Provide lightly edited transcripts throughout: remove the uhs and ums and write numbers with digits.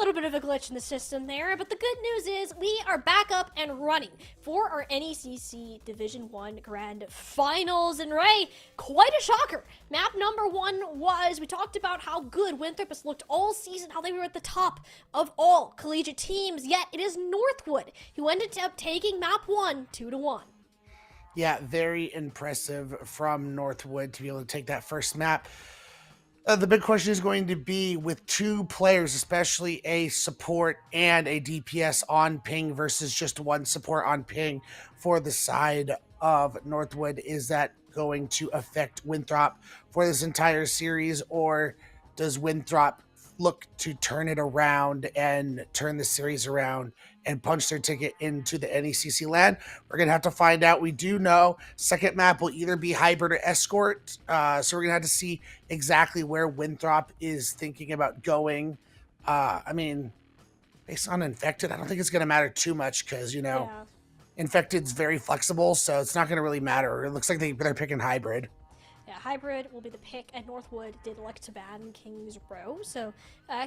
little bit of a glitch in the system there, but the good news is we are back up and running for our NECC Division 1 Grand Finals. And Ray, quite a shocker. Map number 1 was, we talked about how good Winthrop has looked all season, how they were at the top of all collegiate teams, yet it is Northwood who ended up taking map 1 2-1. Yeah, very impressive from Northwood to be able to take that first map. The big question is going to be with two players, especially a support and a DPS on ping versus just one support on ping for the side of Northwood. Is that going to affect Winthrop for this entire series, or does Winthrop look to turn it around and turn the series around and punch their ticket into the NECC land? We're going to have to find out. We do know second map will either be hybrid or escort. So we're going to have to see exactly where Winthrop is thinking about going. I mean, based on Infected, I don't think it's going to matter too much because, Infected's very flexible, so it's not going to really matter. It looks like they're picking hybrid. Yeah, hybrid will be the pick, and Northwood did elect to ban King's Row, so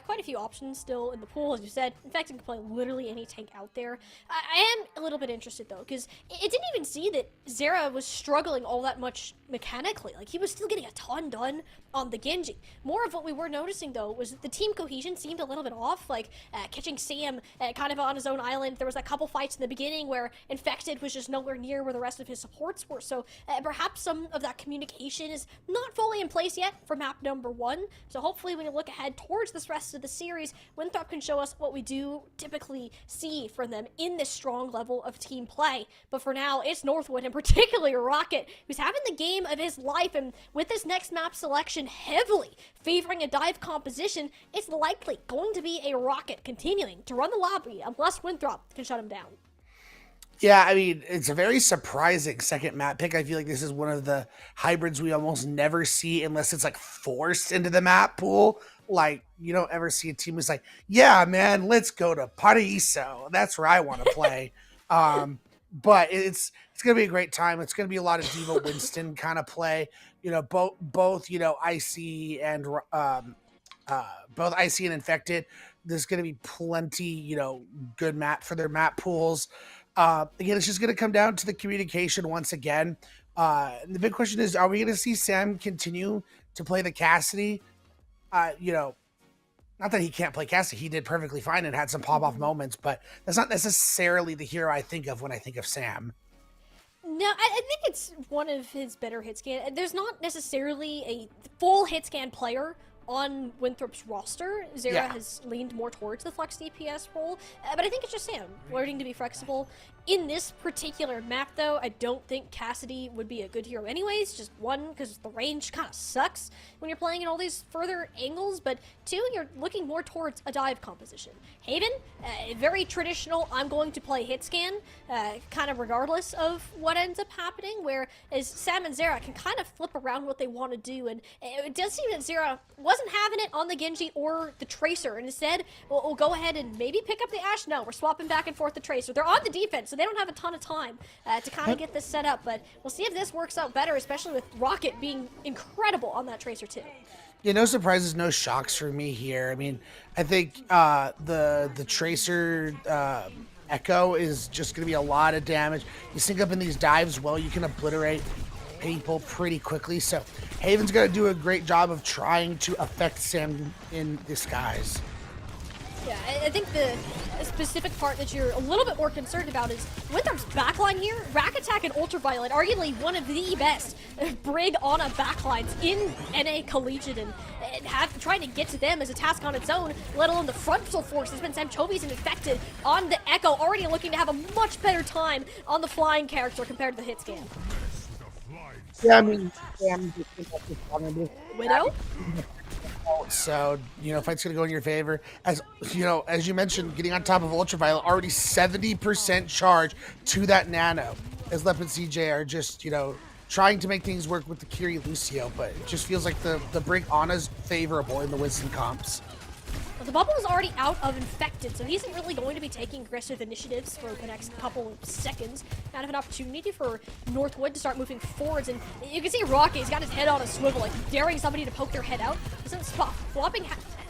quite a few options still in the pool, as you said. In fact, you can play literally any tank out there. I am a little bit interested, though, because it didn't even see that Zera was struggling all that much mechanically. Like, he was still getting a ton done on the Genji. More of what we were noticing, though, was that the team cohesion seemed a little bit off, like catching Sam kind of on his own island. There was a couple fights in the beginning where Infected was just nowhere near where the rest of his supports were, so perhaps some of that communication is not fully in place yet for map number 1. So hopefully when you look ahead towards this rest of the series, Winthrop can show us what we do typically see from them in this strong level of team play. But for now, it's Northwood, and particularly Rocket, who's having the game of his life, and with this next map selection heavily favoring a dive composition, it's likely going to be a Rocket continuing to run the lobby unless Winthrop can shut him down. Yeah, I mean, it's a very surprising second map pick. I feel like this is one of the hybrids we almost never see unless it's like forced into the map pool. Like, you don't ever see a team who's like, yeah, man, let's go to Paraíso. That's where I want to play. But it's going to be a great time. It's going to be a lot of Diva Winston kind of play. Both IC and both IC and Infected. There's going to be plenty, good map for their map pools. Again, it's just going to come down to the communication once again. The big question is, are we going to see Sam continue to play the Cassidy? Not that he can't play Cassidy. He did perfectly fine and had some pop-off moments, but that's not necessarily the hero I think of when I think of Sam. No, I think it's one of his better hit scan. There's not necessarily a full hit scan player on Winthrop's roster. Zera has leaned more towards the flex DPS role, but I think it's just Sam learning to be flexible. In this particular map, though, I don't think Cassidy would be a good hero anyways. Just one, because the range kind of sucks when you're playing in all these further angles, but two, you're looking more towards a dive composition. Haven, very traditional, I'm going to play hit scan, kind of regardless of what ends up happening, whereas Sam and Zera can kind of flip around what they want to do, and it does seem that Zera wasn't having it on the Genji or the Tracer, and instead, we'll go ahead and maybe pick up the Ashe. No, we're swapping back and forth the Tracer. They're on the defense, so they don't have a ton of time to kind of get this set up, but we'll see if this works out better, especially with Rocket being incredible on that Tracer too. Yeah, no surprises, no shocks for me here. I mean, I think the Tracer Echo is just going to be a lot of damage. You sync up in these dives, well, you can obliterate people pretty quickly, so Haven's going to do a great job of trying to affect Sam in disguise. Yeah, I think the specific part that you're a little bit more concerned about is Winthrop's backline here. Rack Attack and Ultraviolet, arguably one of the best Brig Ana backlines in NA Collegiate, and trying to get to them as a task on its own, let alone the frontal force has been Samchovi's and Infected on the Echo, already looking to have a much better time on the flying character compared to the hit scan. Yeah, I mean, Widow? So, fight's going to go in your favor. As you mentioned, getting on top of Ultraviolet, already 70% charge to that Nano. As Lep and CJ are just, trying to make things work with the Kiri Lucio, but it just feels like the Brig Ana's favorable in the Winston comps. Well, the bubble is already out of Infected, so he isn't really going to be taking aggressive initiatives for the next couple of seconds. Kind of an opportunity for Northwood to start moving forwards, and you can see Rocket, he's got his head on a swivel, like daring somebody to poke their head out. Doesn't spot, swapping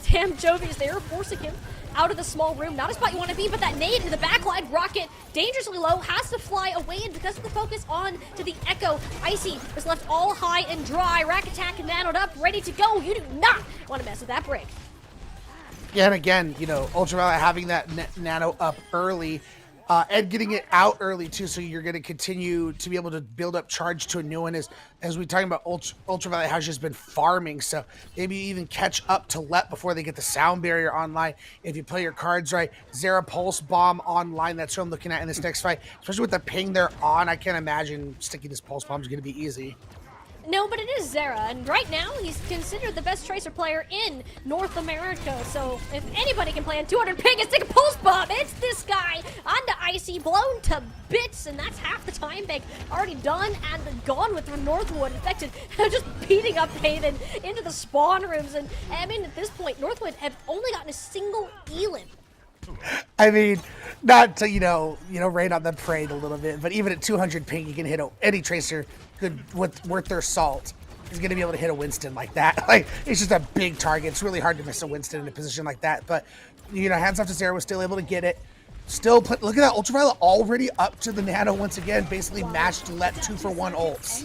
Sam Jovi's there, forcing him out of the small room. Not a spot you want to be, but that nade in the backline. Rocket, dangerously low, has to fly away, and because of the focus on to the Echo, Icy was left all high and dry. Rack Attack nanoed up, ready to go. You do not want to mess with that break. Yeah, and again, you know, Ultraviolet having that nano up early, and getting it out early too, so you're going to continue to be able to build up charge to a new one. As we talking about, Ultraviolet has just been farming, so maybe you even catch up to Lep before they get the sound barrier online. If you play your cards right, Zera Pulse Bomb online, that's what I'm looking at in this next fight. Especially with the ping they're on, I can't imagine sticking this Pulse Bomb is going to be easy. No, but it is Zera, and right now he's considered the best Tracer player in North America. So if anybody can play on 200 ping and stick a pulse bomb, it's this guy onto Icy, blown to bits, and that's half the time bank already done and gone with Northwood. Infected, just beating up Haven into the spawn rooms, and I mean at this point, Northwood have only gotten a single Elim. I mean, not to, you know, rain on the parade a little bit, but even at 200 ping, you can hit any Tracer good worth their salt is going to be able to hit a Winston like that. Like, it's just a big target. It's really hard to miss a Winston in a position like that. But, you know, hands off to Zera was still able to get it. Still, look at that, Ultraviolet already up to the nano once again, basically matched Let 2-for-1 ults.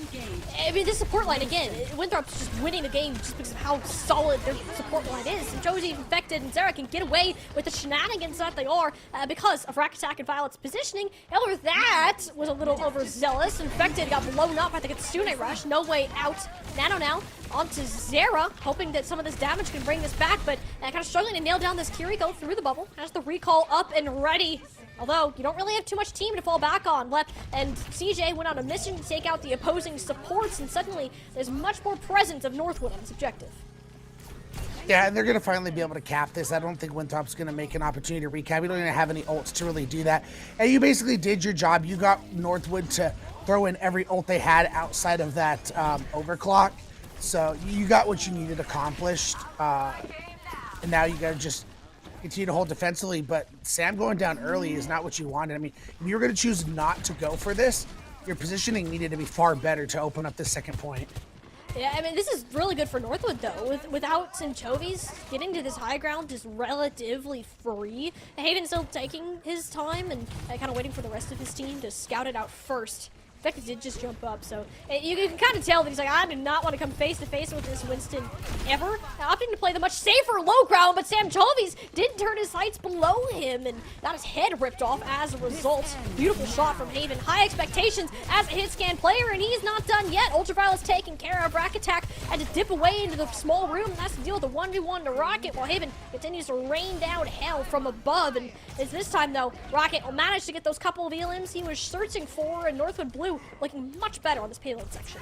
I mean, this support line, again, Winthrop's just winning the game just because of how solid their support line is. And Josie, Infected, and Zera can get away with the shenanigans that they are because of Rack Attack and Violet's positioning. However, that was a little overzealous. Infected got blown up, I think it's Stune Rush, no way out. Nano now onto Zera, hoping that some of this damage can bring this back, but kind of struggling to nail down this Kiriko through the bubble. Has the recall up and ready. Although, you don't really have too much team to fall back on. Lep and CJ went on a mission to take out the opposing supports, and suddenly there's much more presence of Northwood on this objective. Yeah, and they're going to finally be able to cap this. I don't think Winthrop's going to make an opportunity to recap. You don't even have any ults to really do that. And you basically did your job. You got Northwood to throw in every ult they had outside of that overclock. So you got what you needed accomplished. And now you got to just continue to hold defensively, but Sam going down early is not what you wanted. I mean, if you were going to choose not to go for this, your positioning needed to be far better to open up the second point. Yeah, I mean, this is really good for Northwood, though. Without Sinchovi's, getting to this high ground is relatively free. Haven still taking his time and kind of waiting for the rest of his team to scout it out first. Infected did just jump up, so you can kind of tell that he's like, I do not want to come face-to-face with this Winston ever. Opting to play the much safer low ground, but Sam Chalvies did turn his sights below him and got his head ripped off as a result. Beautiful shot from Haven. High expectations as a hit scan player, and he's not done yet. Ultraviolet's taken care of. Rack Attack had to dip away into the small room and has to deal with a 1v1 to Rocket, while Haven continues to rain down hell from above. And it's this time, though, Rocket will manage to get those couple of elims he was searching for, and Northwood Blue looking much better on this payload section.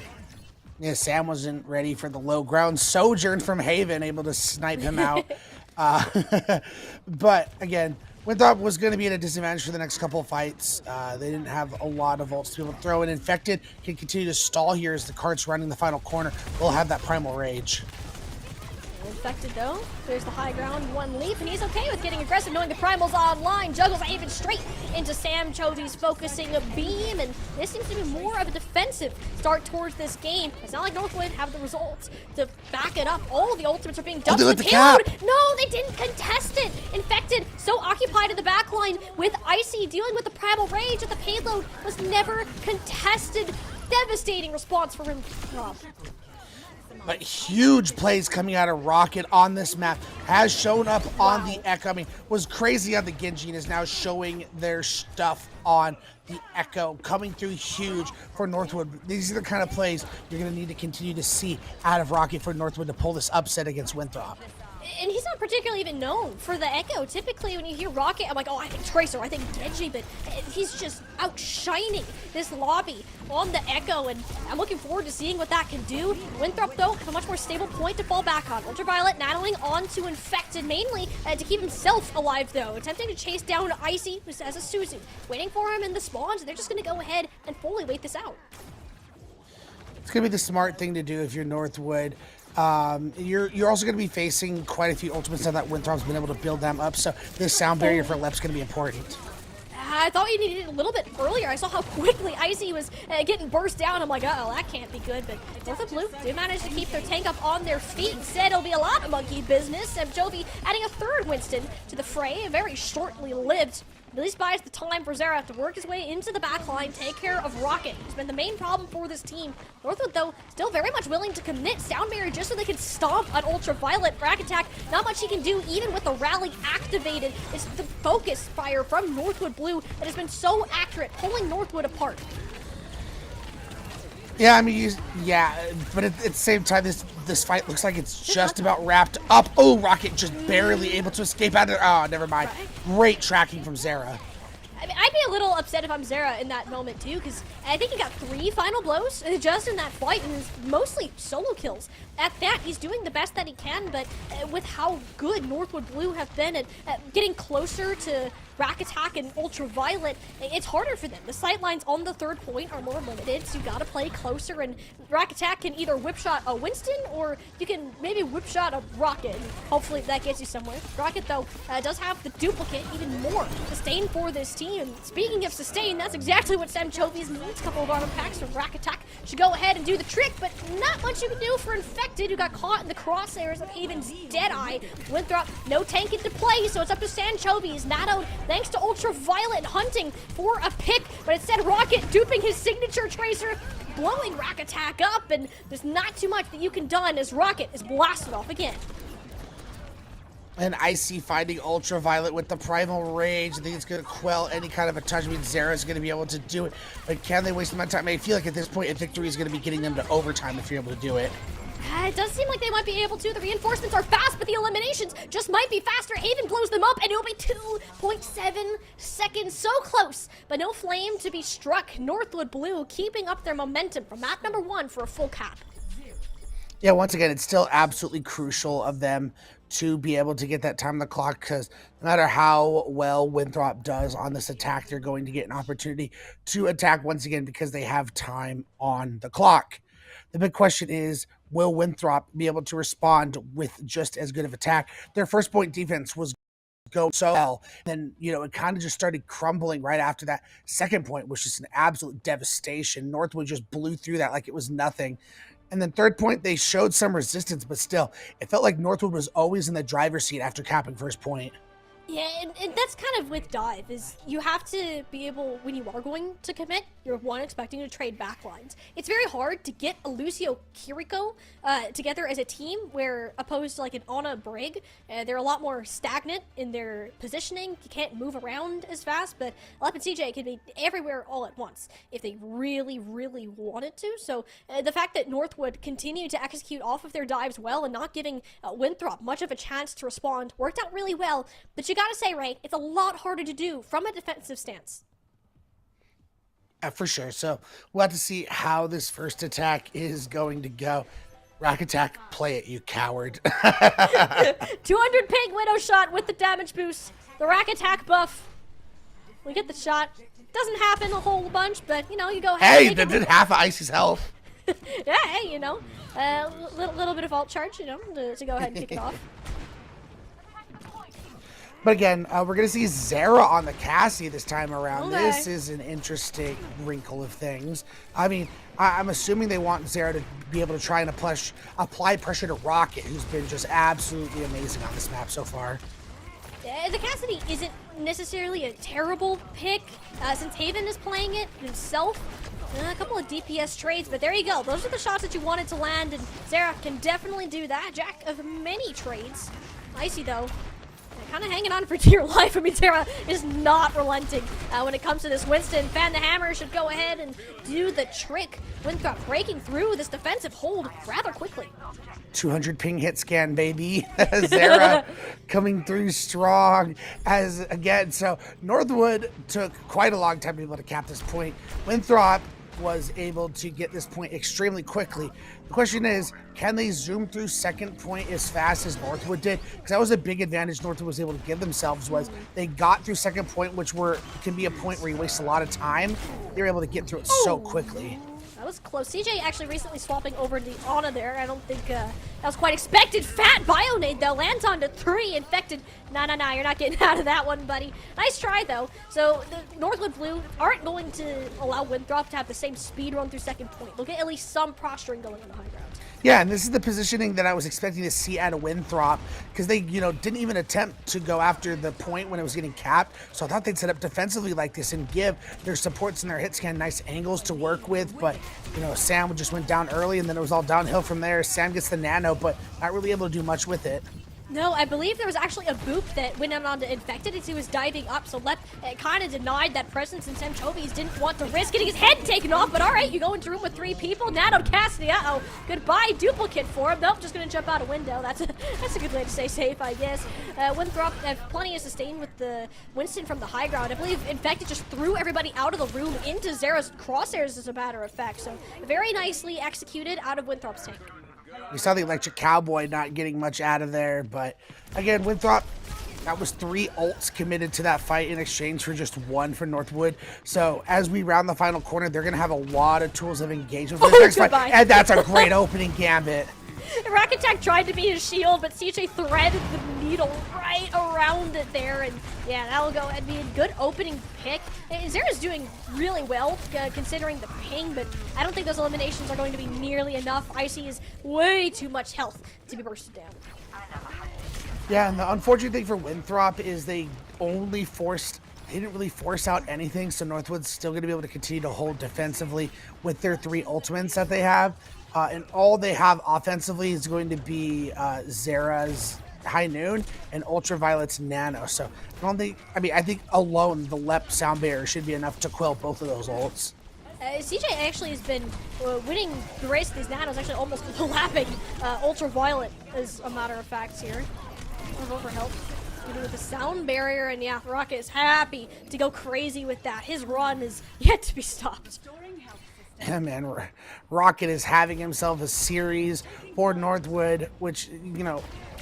Yeah, Sam wasn't ready for the low ground sojourn from Haven, able to snipe him out. But again, Winthrop was going to be at a disadvantage for the next couple of fights. They didn't have a lot of ults to be able to throw in. Infected can continue to stall here as the cart's running the final corner. We'll have that Primal Rage. Infected, though. There's the high ground, one leap, and he's okay with getting aggressive, knowing the Primal's online. Juggles Haven straight into Sam Chovi's focusing a beam, and this seems to be more of a defensive start towards this game. It's not like Northwood have the results to back it up. All the ultimates are being dumped to the payload. No, they didn't contest it. Infected, so occupied in the back line with Icy dealing with the Primal Rage that the payload was never contested. Devastating response for him. But huge plays coming out of Rocket on this map. Has shown up on the Echo. I mean, was crazy on the Genji and is now showing their stuff on the Echo. Coming through huge for Northwood. These are the kind of plays you're going to need to continue to see out of Rocket for Northwood to pull this upset against Winthrop. And he's not particularly even known for the Echo. Typically, when you hear Rocket, I'm like, oh, I think Tracer, I think Genji, but he's just outshining this lobby on the Echo, and I'm looking forward to seeing what that can do. Winthrop, though, have a much more stable point to fall back on. Ultraviolet nanoing onto Infected, mainly to keep himself alive, though. Attempting to chase down Icy, who has a Suzu. Waiting for him in the spawns, and they're just going to go ahead and fully wait this out. It's going to be the smart thing to do if you're Northwood. You're also going to be facing quite a few ultimates now that Winthrop's been able to build them up, so this sound barrier for Lep's going to be important. I thought you needed it a little bit earlier. I saw how quickly Icy was getting burst down. I'm like, uh-oh, that can't be good. But North Blue do manage to keep their tank up on their feet. Instead, it'll be a lot of monkey business. Jovi adding a third Winston to the fray, very shortly lived. At least buys the time for Zera to work his way into the backline, take care of Rocket, who's been the main problem for this team. Northwood, though, still very much willing to commit Sound Barrier just so they can stomp on Ultraviolet. Rack Attack, not much he can do, even with the rally activated. It's the focus fire from Northwood Blue that has been so accurate, pulling Northwood apart. Yeah, I mean, but at the same time, this fight looks like it's just about wrapped up. Oh, Rocket just barely able to escape out of it. Oh, never mind. Great tracking from Zera. I mean, I'd be a little upset if I'm Zera in that moment too, because I think he got 3 final blows just in that fight, and it's mostly solo kills. At that, he's doing the best that he can, but with how good Northwood Blue have been at getting closer to Rack Attack and Ultraviolet, it's harder for them. The sightlines on the third point are more limited, so you gotta play closer, and Rack Attack can either whip shot a Winston, or you can maybe whip shot a Rocket, and hopefully that gets you somewhere. Rocket, though, does have the duplicate, even more sustain for this team. And speaking of sustain, that's exactly what Sam Chovies needs. A couple of armor packs from Rack Attack should go ahead and do the trick, but not much you can do for Infected, who got caught in the crosshairs of Haven's Deadeye. Winthrop, no tank into play, so it's up to Sanchovies. Nado, thanks to Ultraviolet, hunting for a pick, but instead Rocket duping his signature Tracer, blowing Rack Attack up, and there's not too much that you can done as Rocket is blasted off again. And Icy finding Ultraviolet with the Primal Rage. I think it's going to quell any kind of a touch. I mean, Zera's going to be able to do it, but can they waste my time? I feel like at this point, a victory is going to be getting them to overtime if you're able to do it. It does seem like they might be able to. The reinforcements are fast, but the eliminations just might be faster. Haven blows them up, and it'll be 2.7 seconds. So close, but no flame to be struck. Northwood Blue keeping up their momentum from map number 1 for a full cap. Yeah, once again, it's still absolutely crucial of them to be able to get that time on the clock, because no matter how well Winthrop does on this attack, they're going to get an opportunity to attack once again because they have time on the clock. The big question is, will Winthrop be able to respond with just as good of attack? Their first point defense was go so well, then it kind of just started crumbling right after that. Second point was just an absolute devastation. Northwood just blew through that like it was nothing. And then third point, they showed some resistance, but still, it felt like Northwood was always in the driver's seat after capping first point. Yeah, and that's kind of with Dive, is you have to be able, when you are going to commit, you're expecting to trade backlines. It's very hard to get a Lucio Kiriko together as a team, where opposed to like an Ana Brig, they're a lot more stagnant in their positioning. You can't move around as fast, but Lep and CJ can be everywhere all at once if they really, really wanted to. So the fact that Northwood continued to execute off of their dives well and not giving Winthrop much of a chance to respond worked out really well, but you gotta say, Ray, it's a lot harder to do from a defensive stance. For sure. So we'll have to see how this first attack is going to go. Rack Attack, play it, you coward. 200 ping Widow shot with the damage boost. The Rack Attack buff. We get the shot. Doesn't happen a whole bunch, but you go ahead. Hey, that did half of Icy's health. Yeah, hey, little bit of alt charge, to go ahead and kick it off. But again, we're going to see Zera on the Cassie this time around. Okay. This is an interesting wrinkle of things. I mean, I'm assuming they want Zera to be able to try and apply pressure to Rocket, who's been just absolutely amazing on this map so far. The Cassidy isn't necessarily a terrible pick, since Haven is playing it himself. A couple of DPS trades, but there you go. Those are the shots that you wanted to land, and Zera can definitely do that. Jack of many trades. Icy, though, kind of hanging on for dear life. I mean, Zera is not relenting when it comes to this. Winston, Fan the Hammer should go ahead and do the trick. Winthrop breaking through this defensive hold rather quickly. 200 ping hit scan, baby. Zera coming through strong as again. So Northwood took quite a long time to be able to cap this point. Winthrop was able to get this point extremely quickly. The question is, can they zoom through second point as fast as Northwood did? Because that was a big advantage Northwood was able to give themselves, was they got through second point, which can be a point where you waste a lot of time. They were able to get through it so quickly. That was close. CJ actually recently swapping over to the Ana there. I don't think that was quite expected. Fat Bionade, though, lands onto 3. Infected. Nah, you're not getting out of that one, buddy. Nice try, though. So the Northwood Blue aren't going to allow Winthrop to have the same speed run through second point. They'll get at least some posturing going on the high ground. Yeah, and this is the positioning that I was expecting to see out of Winthrop, because they, didn't even attempt to go after the point when it was getting capped. So I thought they'd set up defensively like this and give their supports and their hit scan nice angles to work with. But, Sam just went down early, and then it was all downhill from there. Sam gets the nano, but not really able to do much with it. No, I believe there was actually a boop that went on to Infected as he was diving up, so Lep kind of denied that presence, and Sam Chovies didn't want to risk getting his head taken off, but alright, you go into a room with 3 people, Nano Cassidy, uh-oh, goodbye duplicate for him, nope, just gonna jump out a window, that's a good way to stay safe, I guess. Winthrop have plenty of sustain with the Winston from the high ground. I believe Infected just threw everybody out of the room into Zera's crosshairs, as a matter of fact, so very nicely executed out of Winthrop's tank. We saw the Electric Cowboy not getting much out of there, but again, Winthrop, that was 3 ults committed to that fight in exchange for just 1 for Northwood. So as we round the final corner, they're going to have a lot of tools of engagement for the next fight, and that's a great opening gambit. Rack Attack tried to be his shield, but CJ threaded the needle right around it there, and yeah, that'll go and be a good opening pick. Zera's doing really well considering the ping, but I don't think those eliminations are going to be nearly enough. Icy is way too much health to be bursted down. Yeah, and the unfortunate thing for Winthrop is they didn't really force out anything, so Northwood's still going to be able to continue to hold defensively with their 3 ultimates that they have. And all they have offensively is going to be Zera's High Noon and Ultraviolet's Nano. So I think alone the Lep Sound Barrier should be enough to quell both of those ults. CJ actually has been winning the race with these Nanos, actually almost overlapping Ultraviolet, as a matter of fact here. For help. With the Sound Barrier, and yeah, Rocket is happy to go crazy with that. His run is yet to be stopped. Yeah, man, Rocket is having himself a series for Northwood, which,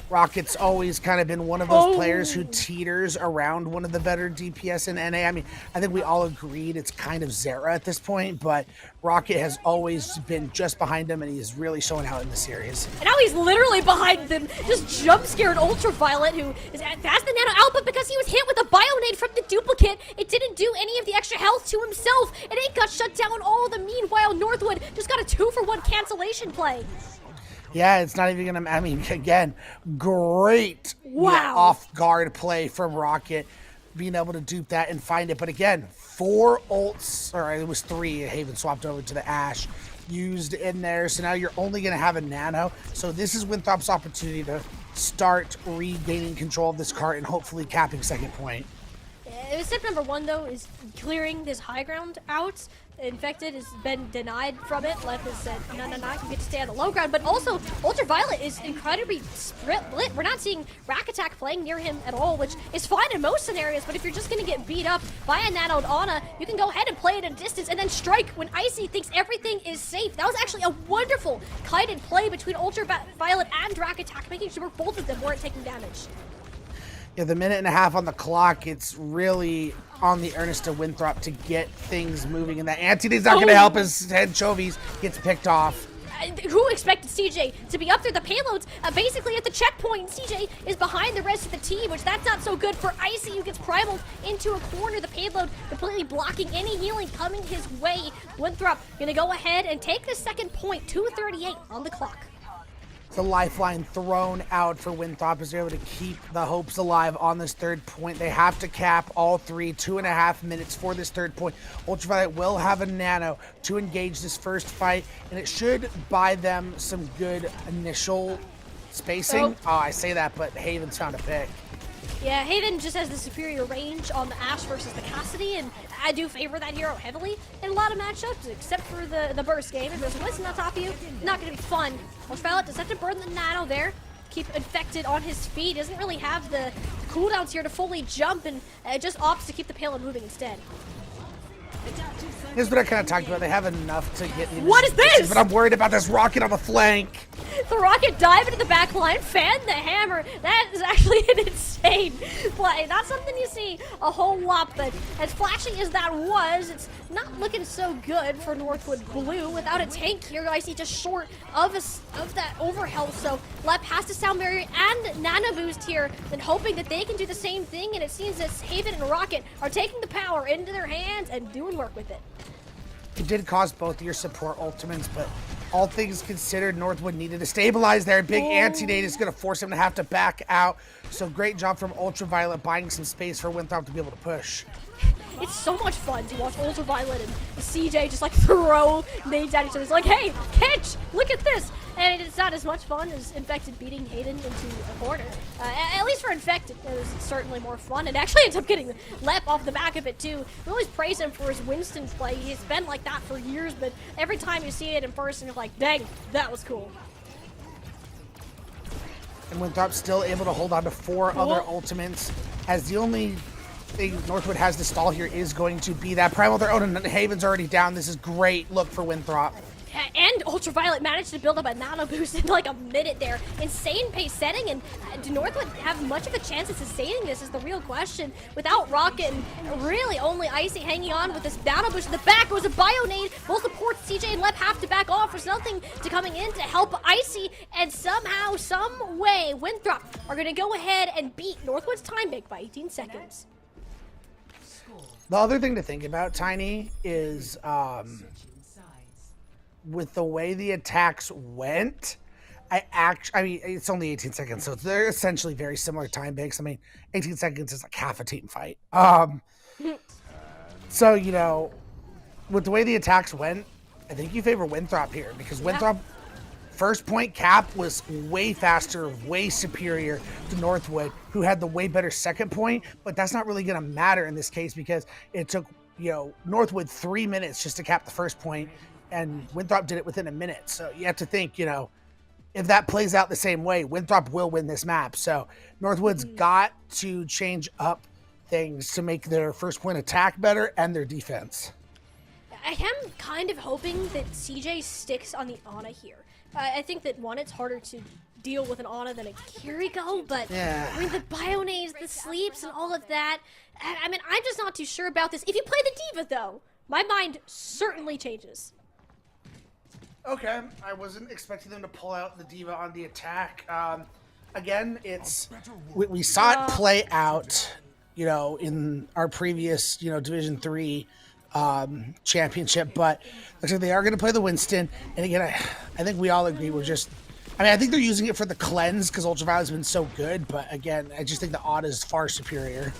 Rocket's always kind of been one of those players who teeters around one of the better DPS in NA. I mean, I think we all agreed it's kind of Zera at this point, but Rocket has always been just behind him, and he's really showing out in the series. And now he's literally behind them, just jump-scared Ultraviolet, who is fast the Nano out, but because he was hit with a Bionade from the duplicate, it didn't do any of the extra health to himself, and it got shut down all the meanwhile. Northwood just got a 2-for-1 cancellation play. Yeah, it's not even gonna, again, great off-guard play from Rocket, being able to dupe that and find it. But again, 4 ults, or it was 3, Haven swapped over to the Ashe, used in there. So now you're only gonna have a Nano. So this is Winthrop's opportunity to start regaining control of this cart and hopefully capping second point. Step number 1, though, is clearing this high ground out. Infected has been denied from it. Left has said, no, you get to stay on the low ground. But also, Ultraviolet is incredibly split. We're not seeing Rack Attack playing near him at all, which is fine in most scenarios. But if you're just going to get beat up by a nanoed Ana, you can go ahead and play it at a distance and then strike when Icy thinks everything is safe. That was actually a wonderful kited play between Ultraviolet and Rack Attack, making sure both of them weren't taking damage. Yeah, the minute and a half on the clock, it's really on the earnest of Winthrop to get things moving, and that Anthony's not going to help his head. Chovies gets picked off. Who expected CJ to be up there? The payloads basically at the checkpoint. CJ is behind the rest of the team, which that's not so good for Icy, who gets primaled into a corner. The payload completely blocking any healing coming his way. Winthrop going to go ahead and take the second point. 2:38 on the clock. The lifeline thrown out for Winthrop as they're able to keep the hopes alive on this third point. They have to cap all 3, 2.5 minutes for this third point. Ultraviolet will have a Nano to engage this first fight, and it should buy them some good initial spacing. Oh, I say that, but Haven's found a pick. Yeah, Haven just has the superior range on the Ashe versus the Cassidy, and I do favor that hero heavily in a lot of matchups, except for the burst game. If there's a Winston on top of you, not going to be fun. Ultraviolet does have to burn the Nano there, keep Infected on his feet. Doesn't really have the cooldowns here to fully jump, and just opts to keep the payload moving instead. Here's what I kind of talked about. They have enough to get me. What is this? But I'm worried about this Rocket on the flank. The Rocket dive into the back line, fan the hammer. That is actually an insane insane play. Not something you see a whole lot, but as flashy as that was, it's not looking so good for Northwood Blue without a tank here. I see just short of that overhealth, so Lep has to sound barrier and nano boost here, and hoping that they can do the same thing, and it seems that Haven and Rocket are taking the power into their hands and doing work with it. It did cost both your support ultimates, but all things considered, Northwood needed to stabilize there. Big anti-nade is going to force him to have to back out. So great job from Ultraviolet buying some space for Winthrop to be able to push. It's so much fun to watch Ultraviolet and CJ just like throw nades at each other. It's like, hey, catch! Look at this! And it's not as much fun as Infected beating Hayden into a corner. At least for Infected, it was certainly more fun. And actually ends up getting Lep off the back of it too. We always praise him for his Winston play. He's been like that for years, but every time you see it in person, you're like, dang, that was cool. And Winthrop's still able to hold on to 4 other ultimates, as the only thing Northwood has to stall here is going to be that Primal of their own, and Haven's already down. This is great look for Winthrop. And Ultraviolet managed to build up a nano boost in like a minute there. Insane pace setting, and do Northwood have much of a chance of sustaining this is the real question. Without Rocket and really only Icy hanging on with this nano boost in the back goes a Bionade. Both supports CJ and Lep have to back off. There's nothing to coming in to help Icy, and somehow, some way, Winthrop are going to go ahead and beat Northwood's time bank by 18 seconds. The other thing to think about, Tiny, is with the way the attacks went, I mean, it's only 18 seconds, so they're essentially very similar time banks. I mean, 18 seconds is like half a team fight. So, you know, with the way the attacks went, I think you favor Winthrop here, because Winthrop first point cap was way faster, way superior to Northwood, who had the way better second point, but that's not really going to matter in this case because it took, you know, Northwood 3 minutes just to cap the first point, and Winthrop did it within a minute. So you have to think, you know, if that plays out the same way, Winthrop will win this map. So Northwood's got to change up things to make their first point attack better and their defense. I am kind of hoping that CJ sticks on the Ana here. I think that, one, it's harder to deal with an Ana than a Kiriko, but I mean, the Bionades, the sleeps, and all of that, I mean, I'm just not too sure about this. If you play the D.Va, though, my mind certainly changes. Okay, I wasn't expecting them to pull out the D.Va on the attack. Again, it's we saw it play out, you know, in our previous, you know, Division 3 championship, but looks like they are going to play the Winston. And again, I think we all agree we're just, I mean, I think they're using it for the cleanse because Ultraviolet's been so good, but again, I just think the Ana is far superior.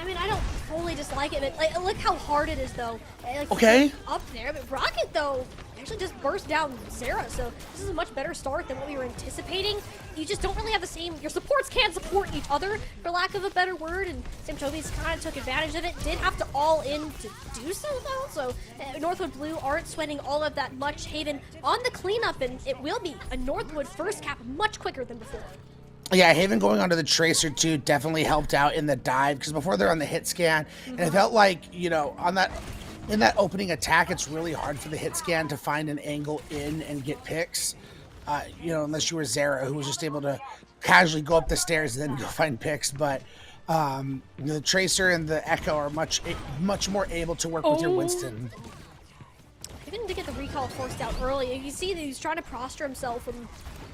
I mean, I don't fully dislike it, but like, look how hard it is, though. Like, okay. Up there, but Rocket, though, actually just burst down Sarah, so this is a much better start than what we were anticipating. You just don't really have the same, your supports can't support each other, for lack of a better word, and Sam Toby's kind of took advantage of it. Did have to all in to do so, though, so Northwood Blue aren't sweating all of that much. Haven on the cleanup, and it will be a Northwood first cap much quicker than before. Yeah, Haven going onto the Tracer too definitely helped out in the dive, because before they're on the hit scan, and it felt like, you know, on that, in that opening attack, it's really hard for the hit scan to find an angle in and get picks. You know, unless you were Zara, who was just able to casually go up the stairs and then go find picks. But you know, the Tracer and the Echo are much more able to work with your Winston. Even to get the recall forced out early, you see that he's trying to posture himself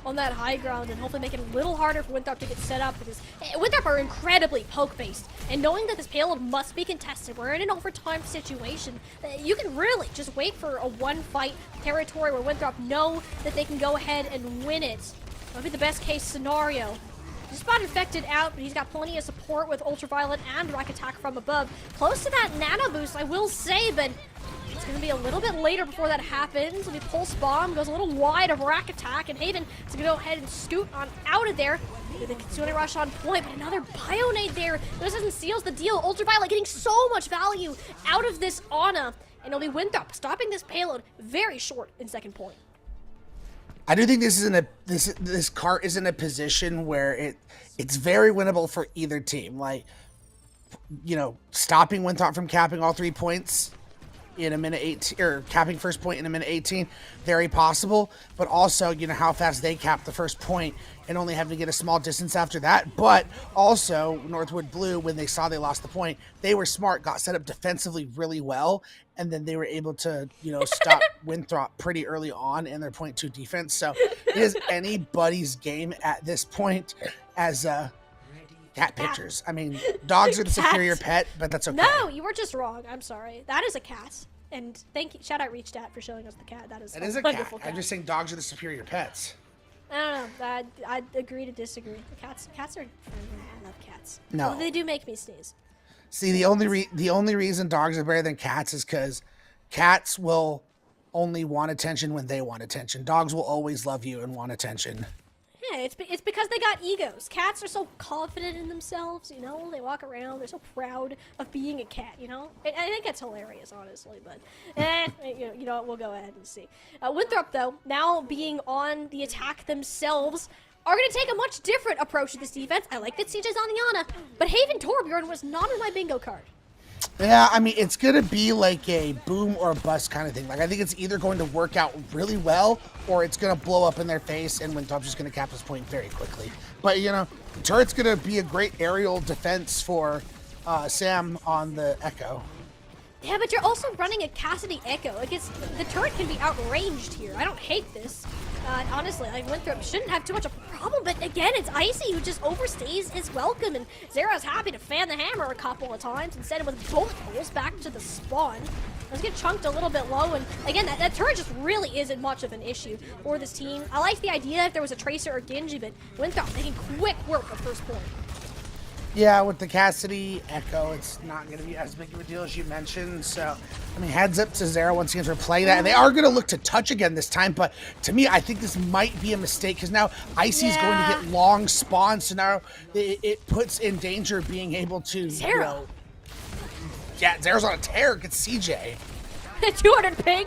on that high ground and hopefully make it a little harder for Winthrop to get set up, because Winthrop are incredibly poke-based, and knowing that this payload must be contested, we're in an overtime situation, you can really just wait for a one-fight territory where Winthrop know that they can go ahead and win it. That would be the best-case scenario. Just about Infected out, but he's got plenty of support with Ultraviolet and Rock Attack from above. Close to that nano boost, I will say, but it's going to be a little bit later before that happens. It'll be Pulse Bomb, goes a little wide of Rack Attack, and Haven is going to go ahead and scoot on out of there. The Kitsune Rush on point, but another Bionade there. This doesn't seals the deal. Ultraviolet getting so much value out of this Ana, and it'll be Winthrop stopping this payload very short in second point. I do think this is this cart is in a position where it's very winnable for either team. Like, you know, stopping Winthrop from capping all 3 points in a minute 18, or capping first point in a minute 18, very possible. But also, you know, how fast they capped the first point and only having to get a small distance after that. But also, Northwood Blue, when they saw they lost the point, they were smart, got set up defensively really well, and then they were able to, you know, stop Winthrop pretty early on in their point 2 defense. So it is anybody's game at this point as cat pictures. I mean, dogs are the superior pet, but that's okay. No, you were just wrong. I'm sorry. That is a cat. And thank you. Shout out Reach Dad for showing us the cat. That is a wonderful cat. I'm just saying dogs are the superior pets. I don't know. I agree to disagree. Cats are friendly. I love cats. No. Well, they do make me sneeze. See, the only reason dogs are better than cats is because cats will only want attention when they want attention. Dogs will always love you and want attention. Yeah, it's because they got egos. Cats are so confident in themselves, you know? They walk around, they're so proud of being a cat, you know? I think that's hilarious, honestly, but you know what, we'll go ahead and see. Winthrop, though, now being on the attack themselves, are going to take a much different approach to this defense. I like that CJ's on the Ana, but Haven Torbjorn was not on my bingo card. Yeah, I mean, it's going to be like a boom or bust kind of thing. Like, I think it's either going to work out really well or it's going to blow up in their face and Winthrop's just going to cap this point very quickly. But, you know, the turret's going to be a great aerial defense for Sam on the Echo. Yeah, but you're also running a Cassidy Echo. Like, the turret can be outranged here. I don't hate this. Honestly, like, Winthrop shouldn't have too much of a problem, but again, it's Icy who just overstays his welcome, and Zera's happy to fan the hammer a couple of times and send him with bullet holes back to the spawn. Let's get chunked a little bit low, and again, that turret just really isn't much of an issue for this team. I like the idea if there was a Tracer or Genji, but Winthrop making quick work of first point. Yeah, with the Cassidy Echo, it's not going to be as big of a deal as you mentioned. So, I mean, heads up to Zera once again to play that. And they are going to look to touch again this time. But to me, I think this might be a mistake because now Icy's going to get long spawns. So now it puts in danger being able to, Zera. You know, yeah, Zera's on a tear against CJ. 200 ping?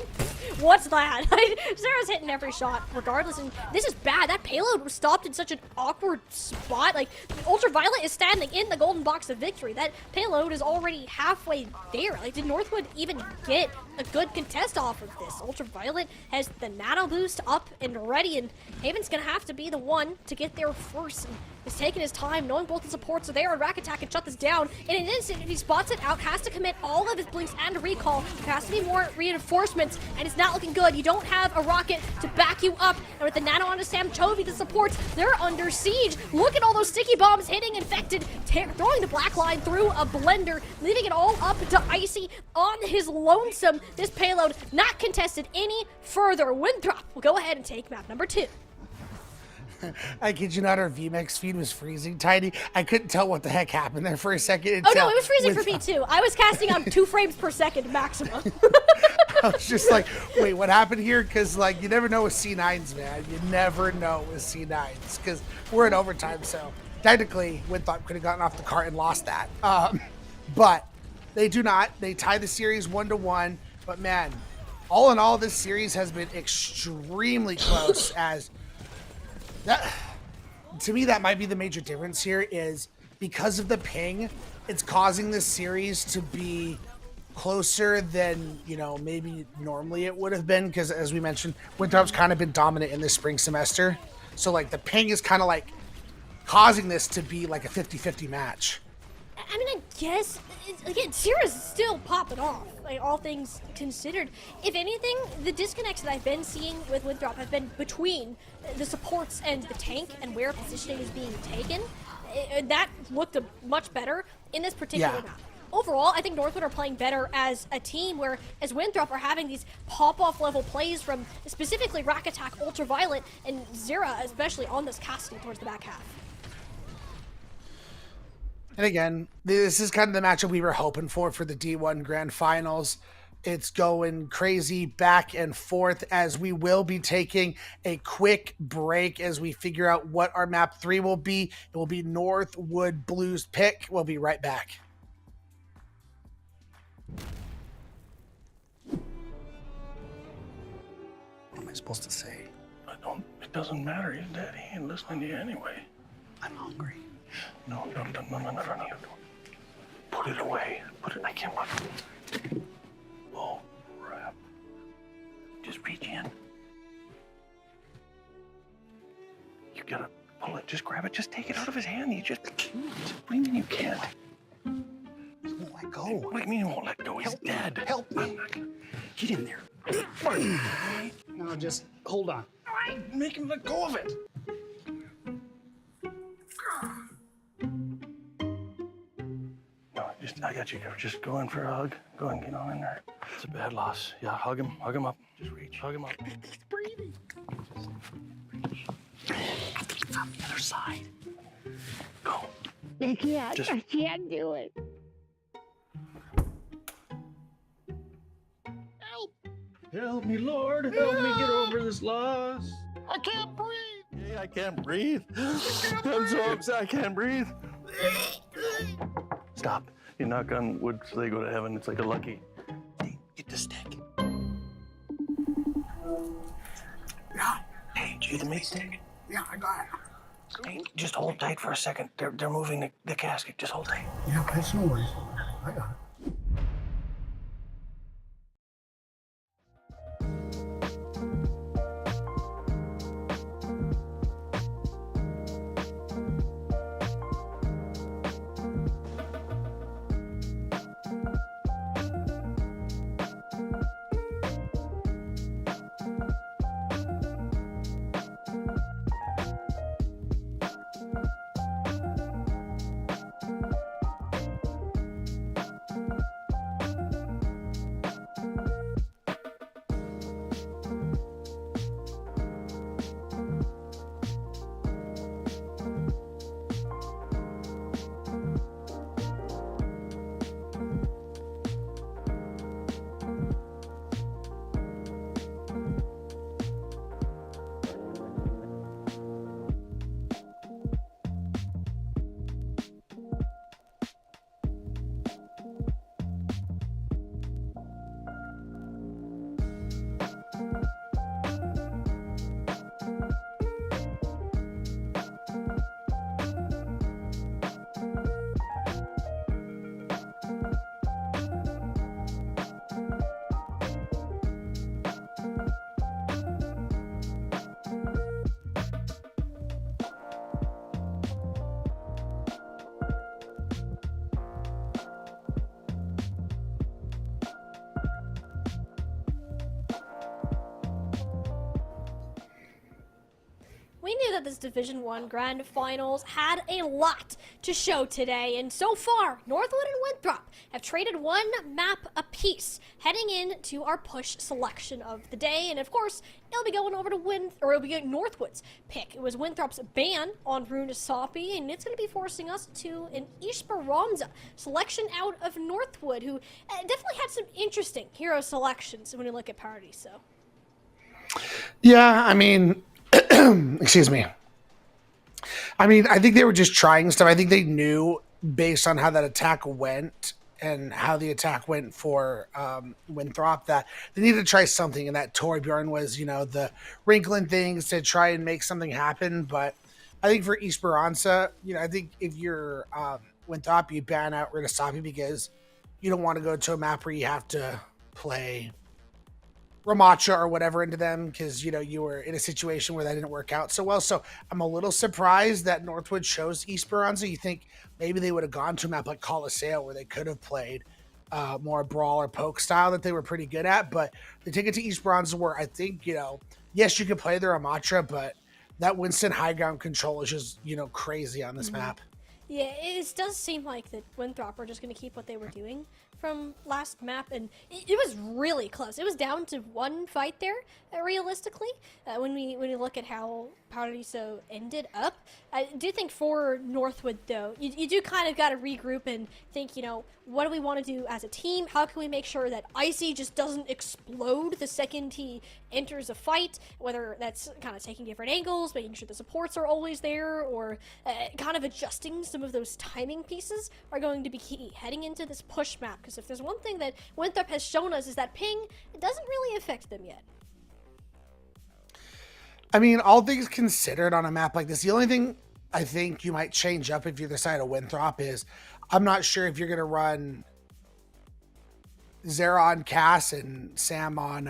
What's that? Zera's hitting every shot, regardless, and this is bad. That payload was stopped in such an awkward spot. Like, Ultraviolet is standing in the golden box of victory. That payload is already halfway there. Like, did Northwood even get a good contest off of this? Ultraviolet has the nano boost up and ready, and Haven's gonna have to be the one to get there first. And he's taking his time, knowing both the supports are there, and Rack Attack can shut this down. In an instant, if he spots it out, has to commit all of his blinks and recall. There has to be more reinforcements, and it's not looking good. You don't have a rocket to back you up, and with the nano onto Sam Chovy, the supports, they're under siege. Look at all those sticky bombs hitting Infected, throwing the black line through a blender, leaving it all up to Icy on his lonesome. This payload not contested any further. Winthrop will go ahead and take map number 2. I kid you not, our VMAX feed was freezing tiny. I couldn't tell what the heck happened there for a second. Oh no, it was freezing for me too. I was casting on 2 frames per second maximum. I was just like, wait, what happened here? Because, like, you never know with C9s, man. You never know with C9s because we're in overtime. So technically, Winthrop could have gotten off the cart and lost that. But they do not. They tie the series 1-1. But man, all in all, this series has been extremely close as that, to me, that might be the major difference here is because of the ping, it's causing this series to be closer than, you know, maybe normally it would have been because, as we mentioned, Winthrop's kind of been dominant in this spring semester. So, like, the ping is kind of, like, causing this to be, like, a 50-50 match. I mean, I guess, again, Zera's still popping off, like, all things considered. If anything, the disconnects that I've been seeing with Winthrop have been between the supports and the tank and where positioning is being taken. That looked much better in this particular map. Overall, I think Northwood are playing better as a team, where as Winthrop are having these pop-off level plays from specifically Rack Attack, Ultraviolet, and Zera, especially on this Cassidy towards the back half. And again, this is kind of the matchup we were hoping for the D1 Grand Finals. It's going crazy back and forth as we will be taking a quick break as we figure out what our map 3 will be. It will be Northwood Blues pick. We'll be right back. What am I supposed to say? It doesn't matter. His daddy ain't listening to you anyway. I'm hungry. No. Put it away. I can't watch. Oh, Just reach in. You gotta pull it. Just grab it. Just take it out of his hand. What do you mean you can't? Let go. What do you mean you won't let go? He's dead. Help me. Get in there. No, just hold on. Make him let go of it. No, I got you. Just go in for a hug. Go and get on in there. It's a bad loss. Yeah, hug him up. Just reach. Hug him up. He's breathing. Just reach. From the other side. Go. I can't. Just- I can't do it. Help me, Lord. Help me get over this loss. I can't breathe. Hey, I can't breathe. I'm so upset. I can't breathe. Stop. You knock on wood so they go to heaven. It's like a lucky. Get the stick. Hey, did you get the meat stick? Yeah, I got it. Hey, just hold tight for a second. They're moving the casket. Just hold tight. Yeah, that's no worries. I got it. We knew that this Division 1 Grand Finals had a lot to show today, and so far, Northwood and Winthrop have traded one map apiece, heading into our push selection of the day. And of course, it'll be going over to it'll be Northwood's pick. It was Winthrop's ban on Rune Soppy, and it's going to be forcing us to an Esperanza selection out of Northwood, who definitely had some interesting hero selections when you look at parties. So, Yeah, I mean, excuse me. I mean, I think they were just trying stuff. I think they knew based on how that attack went and how the attack went for Winthrop that they needed to try something. And that Torbjorn was, the wrinkling things to try and make something happen. But I think for Esperanza, I think if you're Winthrop, you ban out Ritasapi because you don't want to go to a map where you have to play Ramacha or whatever into them because you were in a situation where that didn't work out so well. So I'm a little surprised that Northwood chose Esperanza. You think maybe they would have gone to a map like Colosseo where they could have played more brawl or poke style that they were pretty good at, but they take it to Esperanza where I think yes, you can play the Ramacha, but that Winston high ground control is just crazy on this map. yeah, it does seem like that Winthrop are just going to keep what they were doing from last map, and it was really close. It was down to one fight there, realistically. When we look at how Paradiso ended up, I do think for Northwood though, you do kind of got to regroup and think, what do we want to do as a team? How can we make sure that Icy just doesn't explode the second he enters a fight? Whether that's kind of taking different angles, making sure the supports are always there, or kind of adjusting some of those timing pieces are going to be key heading into this push map. Because if there's one thing that Winthrop has shown us is that ping, it doesn't really affect them yet. I mean, all things considered on a map like this, the only thing I think you might change up if you're the side of Winthrop is I'm not sure if you're going to run Zera on Cass and Sam on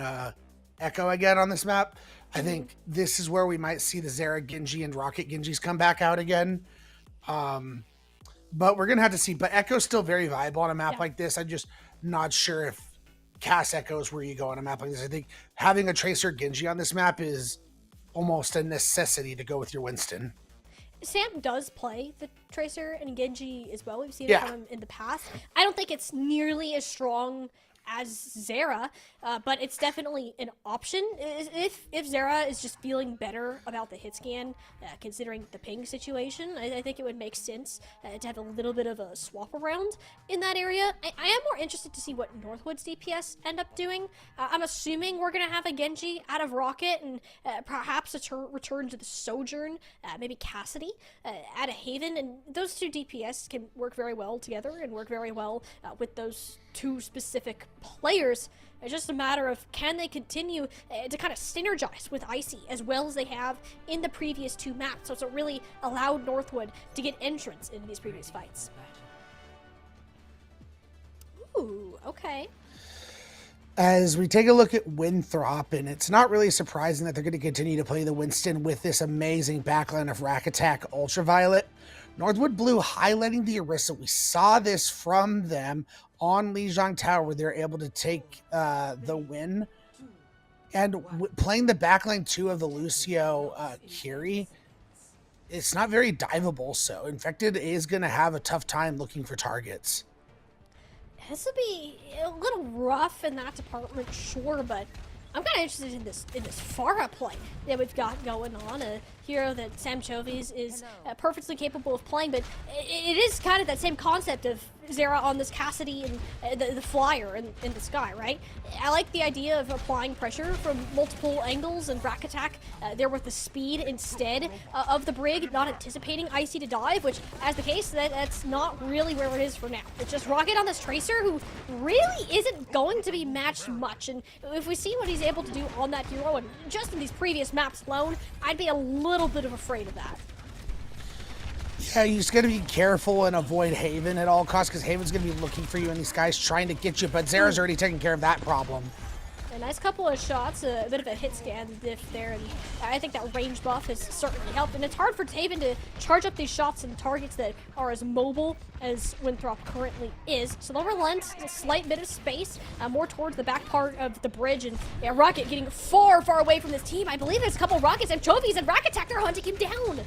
Echo again on this map. I think this is where we might see the Zera Genji and Rocket Genjis come back out again. But we're going to have to see. But Echo's still very viable on a map like this. I'm just not sure if Cast Echo is where you go on a map like this. I think having a Tracer Genji on this map is almost a necessity to go with your Winston. Sam does play the Tracer and Genji as well. We've seen it from him in the past. I don't think it's nearly as strong as Zera, but it's definitely an option. If Zera is just feeling better about the hit scan, considering the ping situation, I think it would make sense to have a little bit of a swap around in that area. I am more interested to see what Northwood's DPS end up doing. I'm assuming we're going to have a Genji out of Rocket and perhaps a return to the Sojourn, maybe Cassidy out of Haven, and those two DPS can work very well together and work very well with those two specific players. It's just a matter of can they continue to kind of synergize with Icy as well as they have in the previous two maps. So it's really allowed Northwood to get entrance into these previous fights. Ooh, okay. As we take a look at Winthrop, and it's not really surprising that they're going to continue to play the Winston with this amazing backline of Rack Attack Ultraviolet. Northwood Blue highlighting the Orisa. We saw this from them on Lijiang Tower where they're able to take the win. And playing the backline 2 of the Lucio Kiri, it's not very diveable, so Infected is going to have a tough time looking for targets. This will be a little rough in that department, sure, but I'm kind of interested in this Pharah play that we've got going on. A hero that Sam Chovies is perfectly capable of playing, but it is kind of that same concept of Zera on this Cassidy and the flyer in the sky, right? I like the idea of applying pressure from multiple angles and Rack Attack there with the speed instead of the Brig, not anticipating Icy to dive, which, as the case, that's not really where it is for now. It's just Rocket on this Tracer, who really isn't going to be matched much, and if we see what he's able to do on that hero, and just in these previous maps alone, I'd be a little bit of afraid of that. Yeah, you just got to be careful and avoid Haven at all costs, because Haven's going to be looking for you and these guys trying to get you, but Zera's already taking care of that problem. A nice couple of shots, a bit of a hit scan diff there, and I think that range buff has certainly helped. And it's hard for Haven to charge up these shots and targets that are as mobile as Winthrop currently is. So they'll relent a slight bit of space, more towards the back part of the bridge, and Rocket getting far, far away from this team. I believe there's a couple of Rockets and Chovies and Rack Attack, they're hunting him down.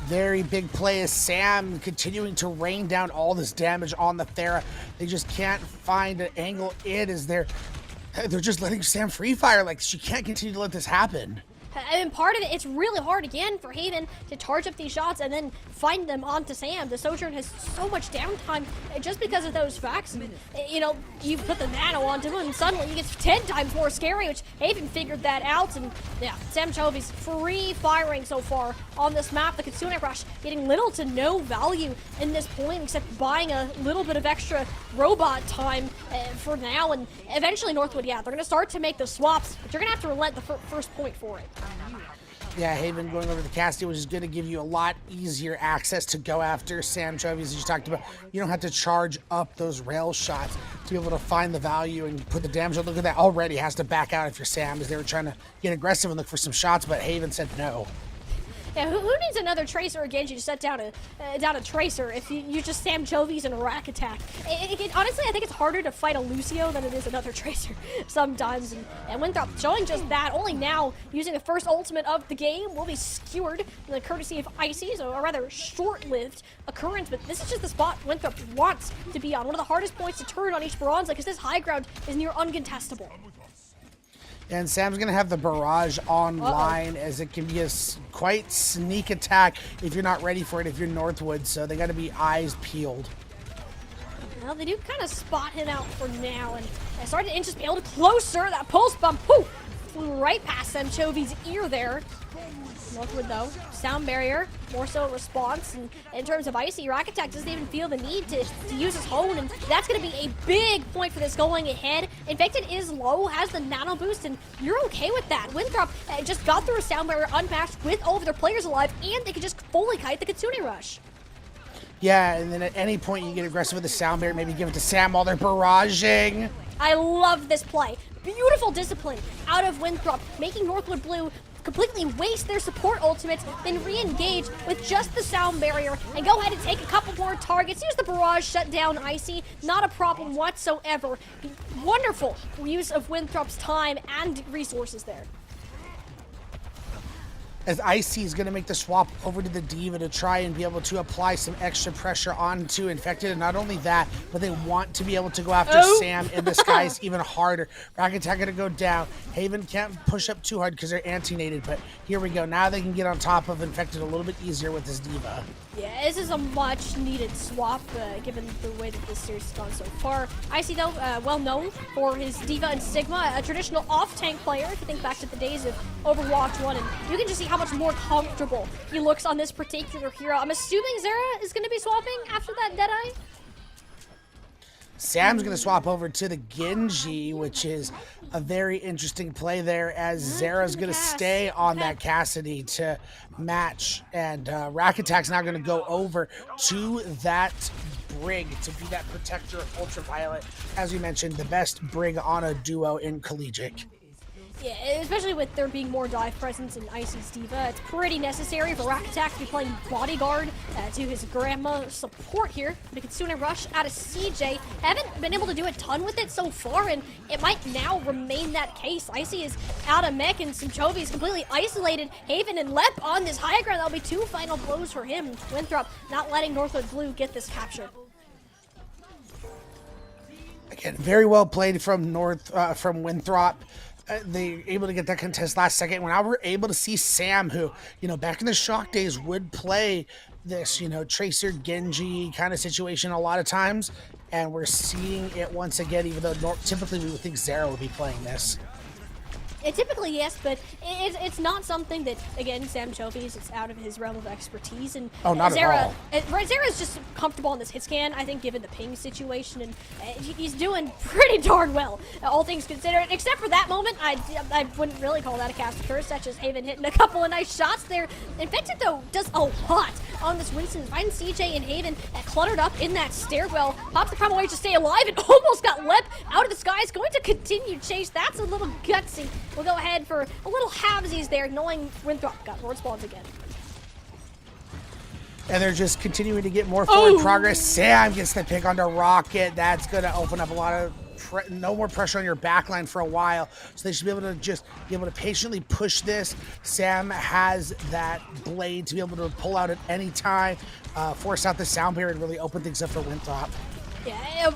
Very big play is Sam continuing to rain down all this damage on the Thera. They just can't find an angle in as they're just letting Sam free fire. Like, she can't continue to let this happen. I mean, part of it, it's really hard again for Haven to charge up these shots and then find them onto Sam. The Sojourn has so much downtime just because of those facts. And, you know, you put the nano onto him and suddenly he gets 10 times more scary, which Haven figured that out. And yeah, Sam Chovies free firing so far on this map. The Kitsune Rush getting little to no value in this point except buying a little bit of extra robot time for now. And eventually Northwood, yeah, they're going to start to make the swaps, but you're going to have to relent the first point for it. Yeah, Haven going over to Cassidy, which is going to give you a lot easier access to go after Sam Chovies, as you talked about. You don't have to charge up those rail shots to be able to find the value and put the damage on. Look at that, already has to back out if you're Sam, as they were trying to get aggressive and look for some shots, but Haven said no. Yeah, who needs another Tracer or Genji to set down a Tracer if you just Sam Chovies and a Rack Attack? Honestly, I think it's harder to fight a Lucio than it is another Tracer sometimes. And Winthrop showing just that, only now using the first ultimate of the game will be skewered in the courtesy of Icy, so a rather short-lived occurrence. But this is just the spot Winthrop wants to be on. One of the hardest points to turn on each bronze, because this high ground is near uncontestable. And Sam's going to have the barrage online, as it can be a quite sneak attack if you're not ready for it, if you're Northwood. So they got to be eyes peeled. Well, they do kind of spot him out for now, and I started to inch his build closer. That pulse bump, poof, flew right past Sam Chovies' ear there. Northwood, though, sound barrier, more so a response. And in terms of Icy, Rack Attack doesn't even feel the need to use his hone, and that's going to be a big point for this going ahead. Infected is low, has the nano boost, and you're okay with that. Winthrop just got through a sound barrier unmatched with all of their players alive, and they could just fully kite the Kitsune Rush. Yeah, and then at any point you get aggressive with the sound barrier, maybe give it to Sam while they're barraging. I love this play. Beautiful discipline out of Winthrop, making Northwood Blue completely waste their support ultimates, then re-engage with just the sound barrier and go ahead and take a couple more targets. Use the barrage, shut down Icy. Not a problem whatsoever. Wonderful use of Winthrop's time and resources there. As Icy is going to make the swap over to the Diva to try and be able to apply some extra pressure onto Infected. And not only that, but they want to be able to go after Sam in the skies even harder. Rack Attack going to go down. Haven can't push up too hard because they're anti-nated, but here we go. Now they can get on top of Infected a little bit easier with this Diva. Yeah, this is a much needed swap given the way that this series has gone so far. Icy, though, well known for his Diva and Sigma, a traditional off-tank player. If you think back to the days of Overwatch 1, and you can just see how much more comfortable he looks on this particular hero. I'm assuming Zera is going to be swapping after that Deadeye? Sam's going to swap over to the Genji, which is a very interesting play there, as Zera's going to stay on that Cassidy to match, and Rack Attack's now going to go over to that Brig to be that protector of Ultraviolet. As we mentioned, the best Brig on a duo in Collegiate. Yeah, especially with there being more dive presence in Icy's Diva, it's pretty necessary for Rack Attack to be playing bodyguard to his grandma support here. The Kitsune Rush out of CJ. Haven't been able to do a ton with it so far, and it might now remain that case. Icy is out of mech, and Simchovi is completely isolated. Haven and Lep on this high ground. That'll be 2 final blows for him. Winthrop not letting Northwood Blue get this capture. Again, very well played from Winthrop. They able to get that contest last second. When we're able to see Sam, who, back in the Shock days would play this, Tracer Genji kind of situation a lot of times. And we're seeing it once again, even though typically we would think Zera would be playing this. Typically, yes, but it's not something that, again, Sam Chovies, it's out of his realm of expertise. And not at all. Zera's just comfortable on this hit scan, I think, given the ping situation, and he's doing pretty darn well, all things considered. Except for that moment, I wouldn't really call that a cast curse. That's just Haven hitting a couple of nice shots there. Infected, though, does a lot on this Winston. Finding CJ and Haven cluttered up in that stairwell. Pops the primal wave to stay alive and almost got Lep out of the skies. Going to continue chase. That's a little gutsy. We'll go ahead for a little halvesies there, knowing Winthrop got more spawns again. And they're just continuing to get more forward progress. Sam gets the pick onto Rocket. That's going to open up a lot of no more pressure on your backline for a while. So they should be able to patiently push this. Sam has that blade to be able to pull out at any time, force out the sound barrier and really open things up for Winthrop. Yeah,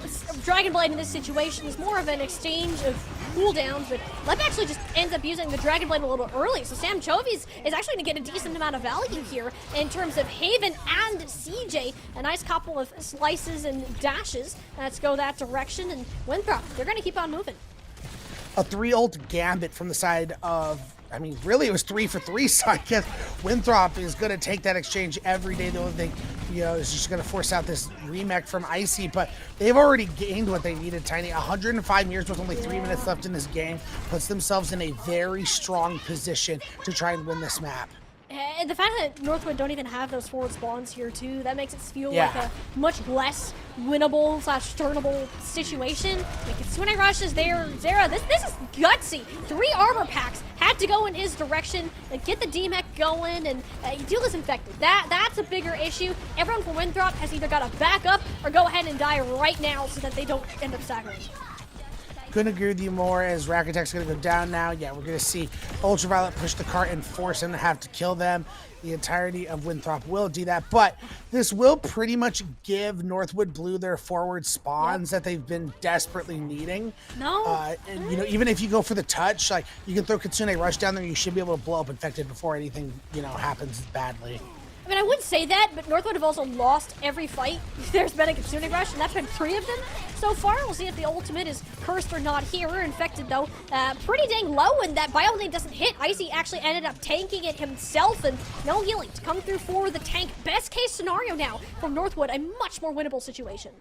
Dragon Blade in this situation is more of an exchange of cooldowns, but Lep actually just ends up using the Dragon Blade a little early, so Sam Chovies is actually going to get a decent amount of value here in terms of Haven and CJ. A nice couple of slices and dashes. Let's go that direction, and Winthrop, they're going to keep on moving. A 3-ult Gambit from the side of, really it was 3 for 3, so I guess Winthrop is going to take that exchange every day. The only thing, is just going to force out this remech from Icy, but they've already gained what they needed, Tiny. 105 meters with only 3 minutes left in this game puts themselves in a very strong position to try and win this map. And the fact that Northwood don't even have those forward spawns here too, that makes it feel like a much less winnable / turnable situation. The Kitsune Rush is there. Zera, this is gutsy. 3 armor packs had to go in his direction, get the DMEC going, and deal this Infected. That's a bigger issue. Everyone from Winthrop has either got to back up or go ahead and die right now so that they don't end up staggering. Couldn't agree with you more, as Rack Attack's going to go down now. Yeah, we're going to see Ultraviolet push the cart and force him to have to kill them. The entirety of Winthrop will do that, but this will pretty much give Northwood Blue their forward spawns that they've been desperately needing. And even if you go for the touch, like, you can throw Kitsune Rush down there, you should be able to blow up Infected before anything, happens badly. I would say that, but Northwood have also lost every fight. There's been a Kitsune Rush, and that's been 3 of them so far. We'll see if the ultimate is cursed or not here. Infected, though, pretty dang low, and that Biolane doesn't hit. Icy actually ended up tanking it himself, and no healing to come through for the tank. Best case scenario now from Northwood, a much more winnable situation.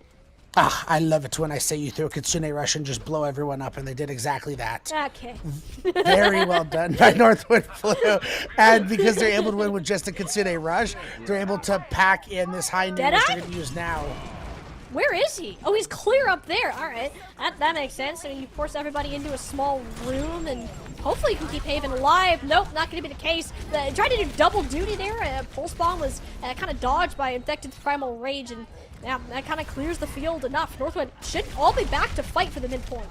I love it when I say you throw Kitsune Rush and just blow everyone up, and they did exactly that. Okay. Very well done by Northwood Blue. And because they're able to win with just a Kitsune Rush, they're able to pack in this high numbers they're going to use now. Where is he? Oh, he's clear up there. All right, that makes sense. So you force everybody into a small room, and hopefully you can keep Haven alive. Nope, not going to be the case. Tried to do double duty there. Pulse Bomb was kind of dodged by Infected's Primal Rage, and yeah, that kind of clears the field enough. Northwood should all be back to fight for the midpoint.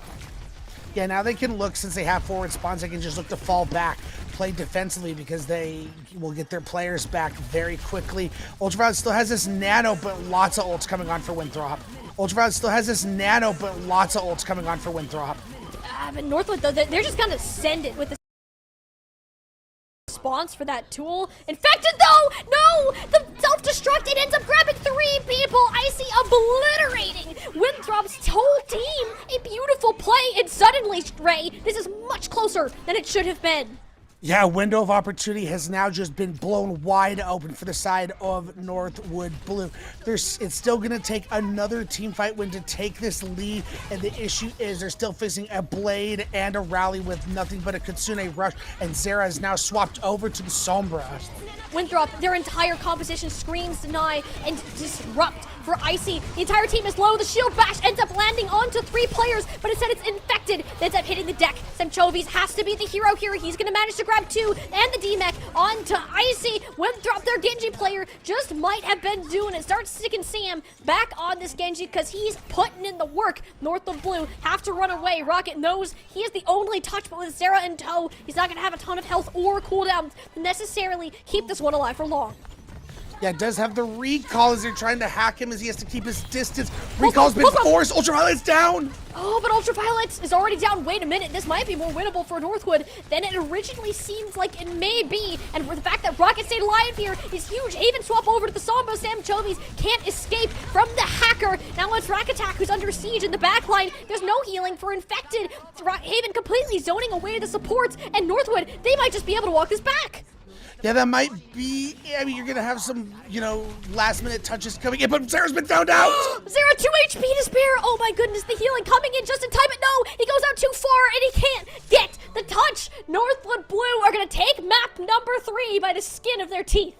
Yeah, now they can look, since they have forward spawns, they can just look to fall back, play defensively, because they will get their players back very quickly. Ultraviolet still has this nano, but lots of ults coming on for Winthrop. Ultraviolet still has this nano, but lots of ults coming on for Winthrop. But Northwood, though, they're just going to send it with the response for that tool. Infected, though! No! The self-destruct, it ends up grabbing 3 people. Icy obliterating Winthrop's whole team. A beautiful play, and suddenly, Ray, this is much closer than it should have been. Yeah, window of opportunity has now just been blown wide open for the side of Northwood Blue. It's still going to take another team fight win to take this lead, and the issue is they're still facing a Blade and a Rally with nothing but a Kitsune Rush, and Zera is now swapped over to the Sombra. Winthrop, their entire composition screams deny and disrupt for Icy. The entire team is low. The shield bash ends up landing onto 3 players, but instead it's Infected that ends up hitting the deck. Semchovis has to be the hero here. He's going to manage to grab 2 and the D-Mech onto Icy. Winthrop, their Genji player, just might have been doing it. Starts sticking Sam back on this Genji because he's putting in the work. North of Blue have to run away. Rocket knows he is the only touch, but with Zera in tow, he's not going to have a ton of health or cooldown to necessarily keep this one alive for long. Yeah, it does have the recall as they're trying to hack him as he has to keep his distance. Recall's been forced. Ultraviolet's down. Oh, but Ultraviolet is already down. Wait a minute. This might be more winnable for Northwood than it originally seems like it may be. And with the fact that Rocket stayed alive here is huge. Haven swap over to the Sombo. Semchovis can't escape from the hacker. Now it's Rakatak who's under siege in the backline. There's no healing for Infected. Haven completely zoning away the supports. And Northwood, they might just be able to walk this back. Yeah, that might be. I mean, you're going to have some, last minute touches coming in, but Zera's been found out. Zera 2 HP to spare. Oh my goodness, the healing coming in just in time, but no, he goes out too far and he can't get the touch. Northwood Blue are going to take map number 3 by the skin of their teeth.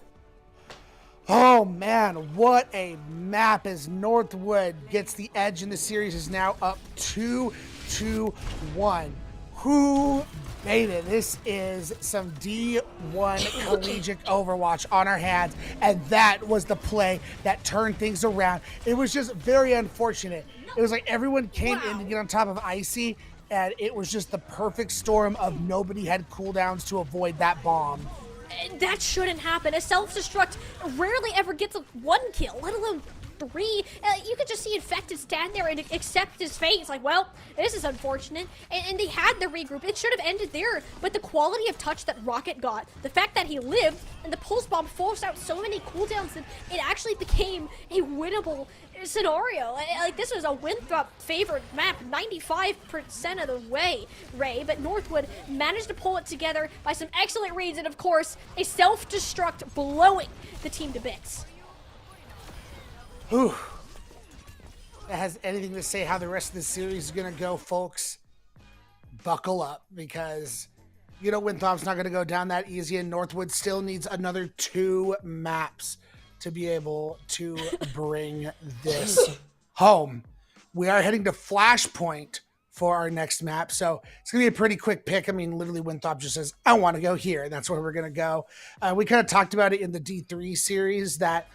Oh man, what a map as Northwood gets the edge in the series, is now up 2-1. Who made it? This is some D1 collegiate Overwatch on our hands, and that was the play that turned things around. It was just very unfortunate. It was like everyone came in to get on top of Icy, and it was just the perfect storm of nobody had cooldowns to avoid that bomb. That shouldn't happen. A self-destruct rarely ever gets a 1 kill, let alone 3. You could just see Infected stand there and accept his fate. It's like, well, this is unfortunate. And they had the regroup. It should have ended there. But the quality of touch that Rocket got, the fact that he lived, and the Pulse Bomb forced out so many cooldowns that it actually became a winnable scenario. Like, this was a Winthrop favored map 95% of the way, Ray. But Northwood managed to pull it together by some excellent reads and, of course, a self-destruct blowing the team to bits. Whew. That has anything to say how the rest of the series is going to go, folks. Buckle up, because Winthrop's not going to go down that easy, and Northwood still needs another 2 maps to be able to bring this home. We are heading to Flashpoint for our next map, so it's going to be a pretty quick pick. I mean, literally Winthrop just says, I want to go here, and that's where we're going to go. We kind of talked about it in the D3 series that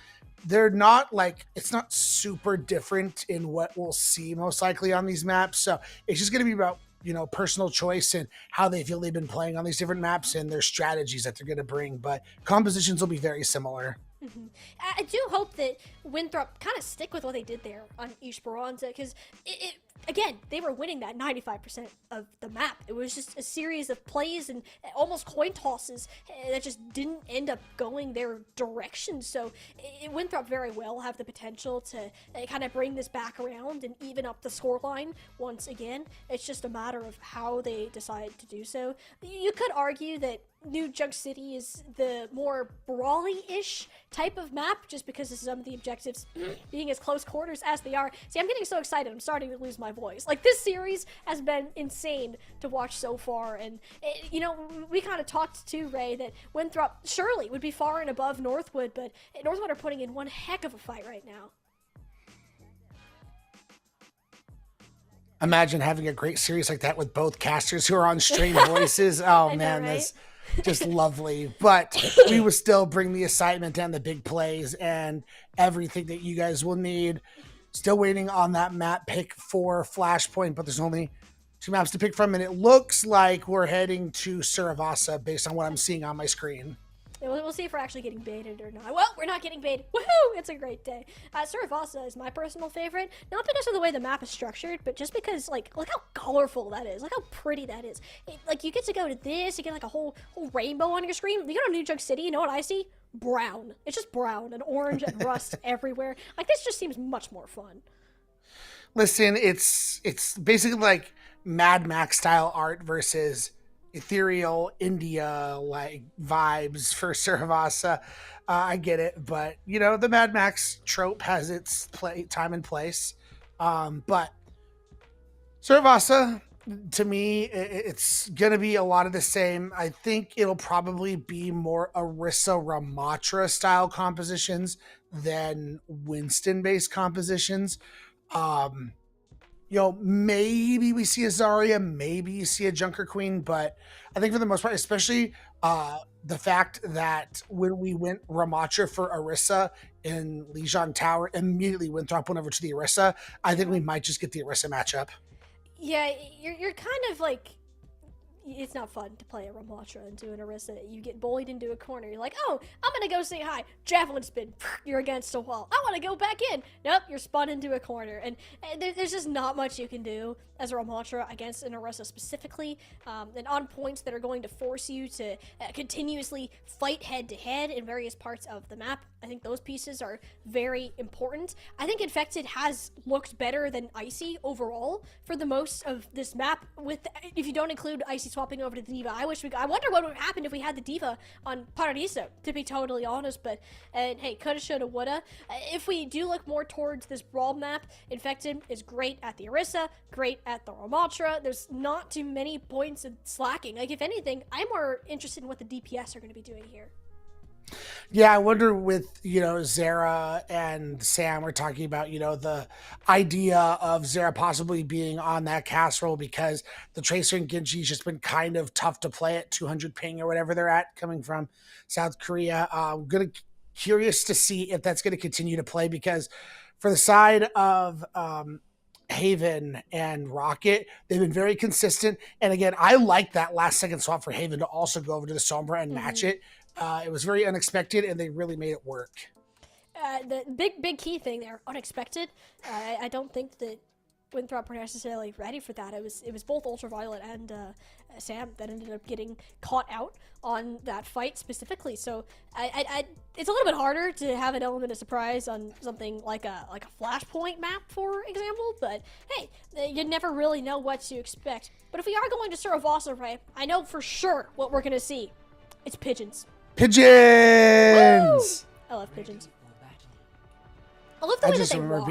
they're not it's not super different in what we'll see most likely on these maps. So it's just going to be about, personal choice and how they feel they've been playing on these different maps and their strategies that they're going to bring. But compositions will be very similar. Mm-hmm. I do hope that Winthrop kind of stick with what they did there on Esperanza, because again, they were winning that 95% of the map. It was just a series of plays and almost coin tosses that just didn't end up going their direction. So Winthrop very well have the potential to kind of bring this back around and even up the scoreline once again. It's just a matter of how they decide to do so. You could argue that New Junk City is the more brawly-ish type of map, just because of some of the objectives being as close quarters as they are. See, I'm getting so excited, I'm starting to lose my voice. Like, this series has been insane to watch so far, and, we kind of talked to Ray that Winthrop surely would be far and above Northwood, but Northwood are putting in one heck of a fight right now. Imagine having a great series like that with both casters who are on strained voices. Oh I know, man, right? that's just lovely. But we will still bring the excitement and the big plays and everything that you guys will need. Still waiting on that map pick for Flashpoint, but there's only 2 maps to pick from, and it looks like we're heading to Suravasa based on what I'm seeing on my screen. We'll see if we're actually getting baited or not. Well, we're not getting baited. Woohoo! It's a great day. Suravasa is my personal favorite, not because of the way the map is structured, but just because, like, look how colorful that is. Look how pretty that is. Like, you get to go to this, you get, like, a whole rainbow on your screen. You go to New York City, you know what I see? Brown. It's just brown and orange and rust everywhere. Like, this just seems much more fun. Listen, it's basically like Mad Max style art versus ethereal India like vibes for Suravasa. I get it, but you know the Mad Max trope has its time and place. But Suravasa, to me, it's gonna be a lot of the same. I think it'll probably be more Orisa Ramatra style compositions than Winston based compositions. Um, maybe we see a Zarya, maybe you see a Junker Queen, but I think for the most part, especially the fact that when we went Ramatra for Orisa in Lijiang Tower, immediately Winthrop went over to the Orisa, I think we might just get the Orisa matchup. Yeah, you're kind of like, it's not fun to play a Ramatra into an Orisa. You get bullied into a corner. You're like, oh, I'm gonna go say hi. Javelin spin. You're against a wall. I want to go back in. Nope, you're spun into a corner. And there's just not much you can do as a Ramatra against an Orisa specifically. And on points that are going to force you to continuously fight head to head in various parts of the map. I think those pieces are very important. I think Infected has looked better than Icy overall for the most of this map. If you don't include Icy swapping over to the Diva, I wonder what would happen if we had the Diva on Paradiso, to be totally honest. But hey, coulda, shoulda, woulda. If we do look more towards this Brawl map, Infected is great at the Orisa, great at the Ramatra. There's not too many points of slacking. Like, if anything, I'm more interested in what the DPS are going to be doing here. Yeah, I wonder with, Zara and Sam, we're talking about, the idea of Zara possibly being on that cast roll because the Tracer and Genji's just been kind of tough to play at 200 ping or whatever they're at coming from South Korea. I'm curious to see if that's going to continue to play because for the side of Haven and Rocket, they've been very consistent. And again, I like that last second swap for Haven to also go over to the Sombra and match it. It was very unexpected, and they really made it work. The big key thing there, unexpected. I don't think that Winthrop were necessarily ready for that. It was both Ultraviolet and Sam that ended up getting caught out on that fight specifically. So it's a little bit harder to have an element of surprise on something like a Flashpoint map, for example. But hey, you never really know what to expect. But if we are going to Suravasa, right, I know for sure what we're gonna see. It's pigeons. Pigeons! Woo! I love pigeons. I love the way that they walk.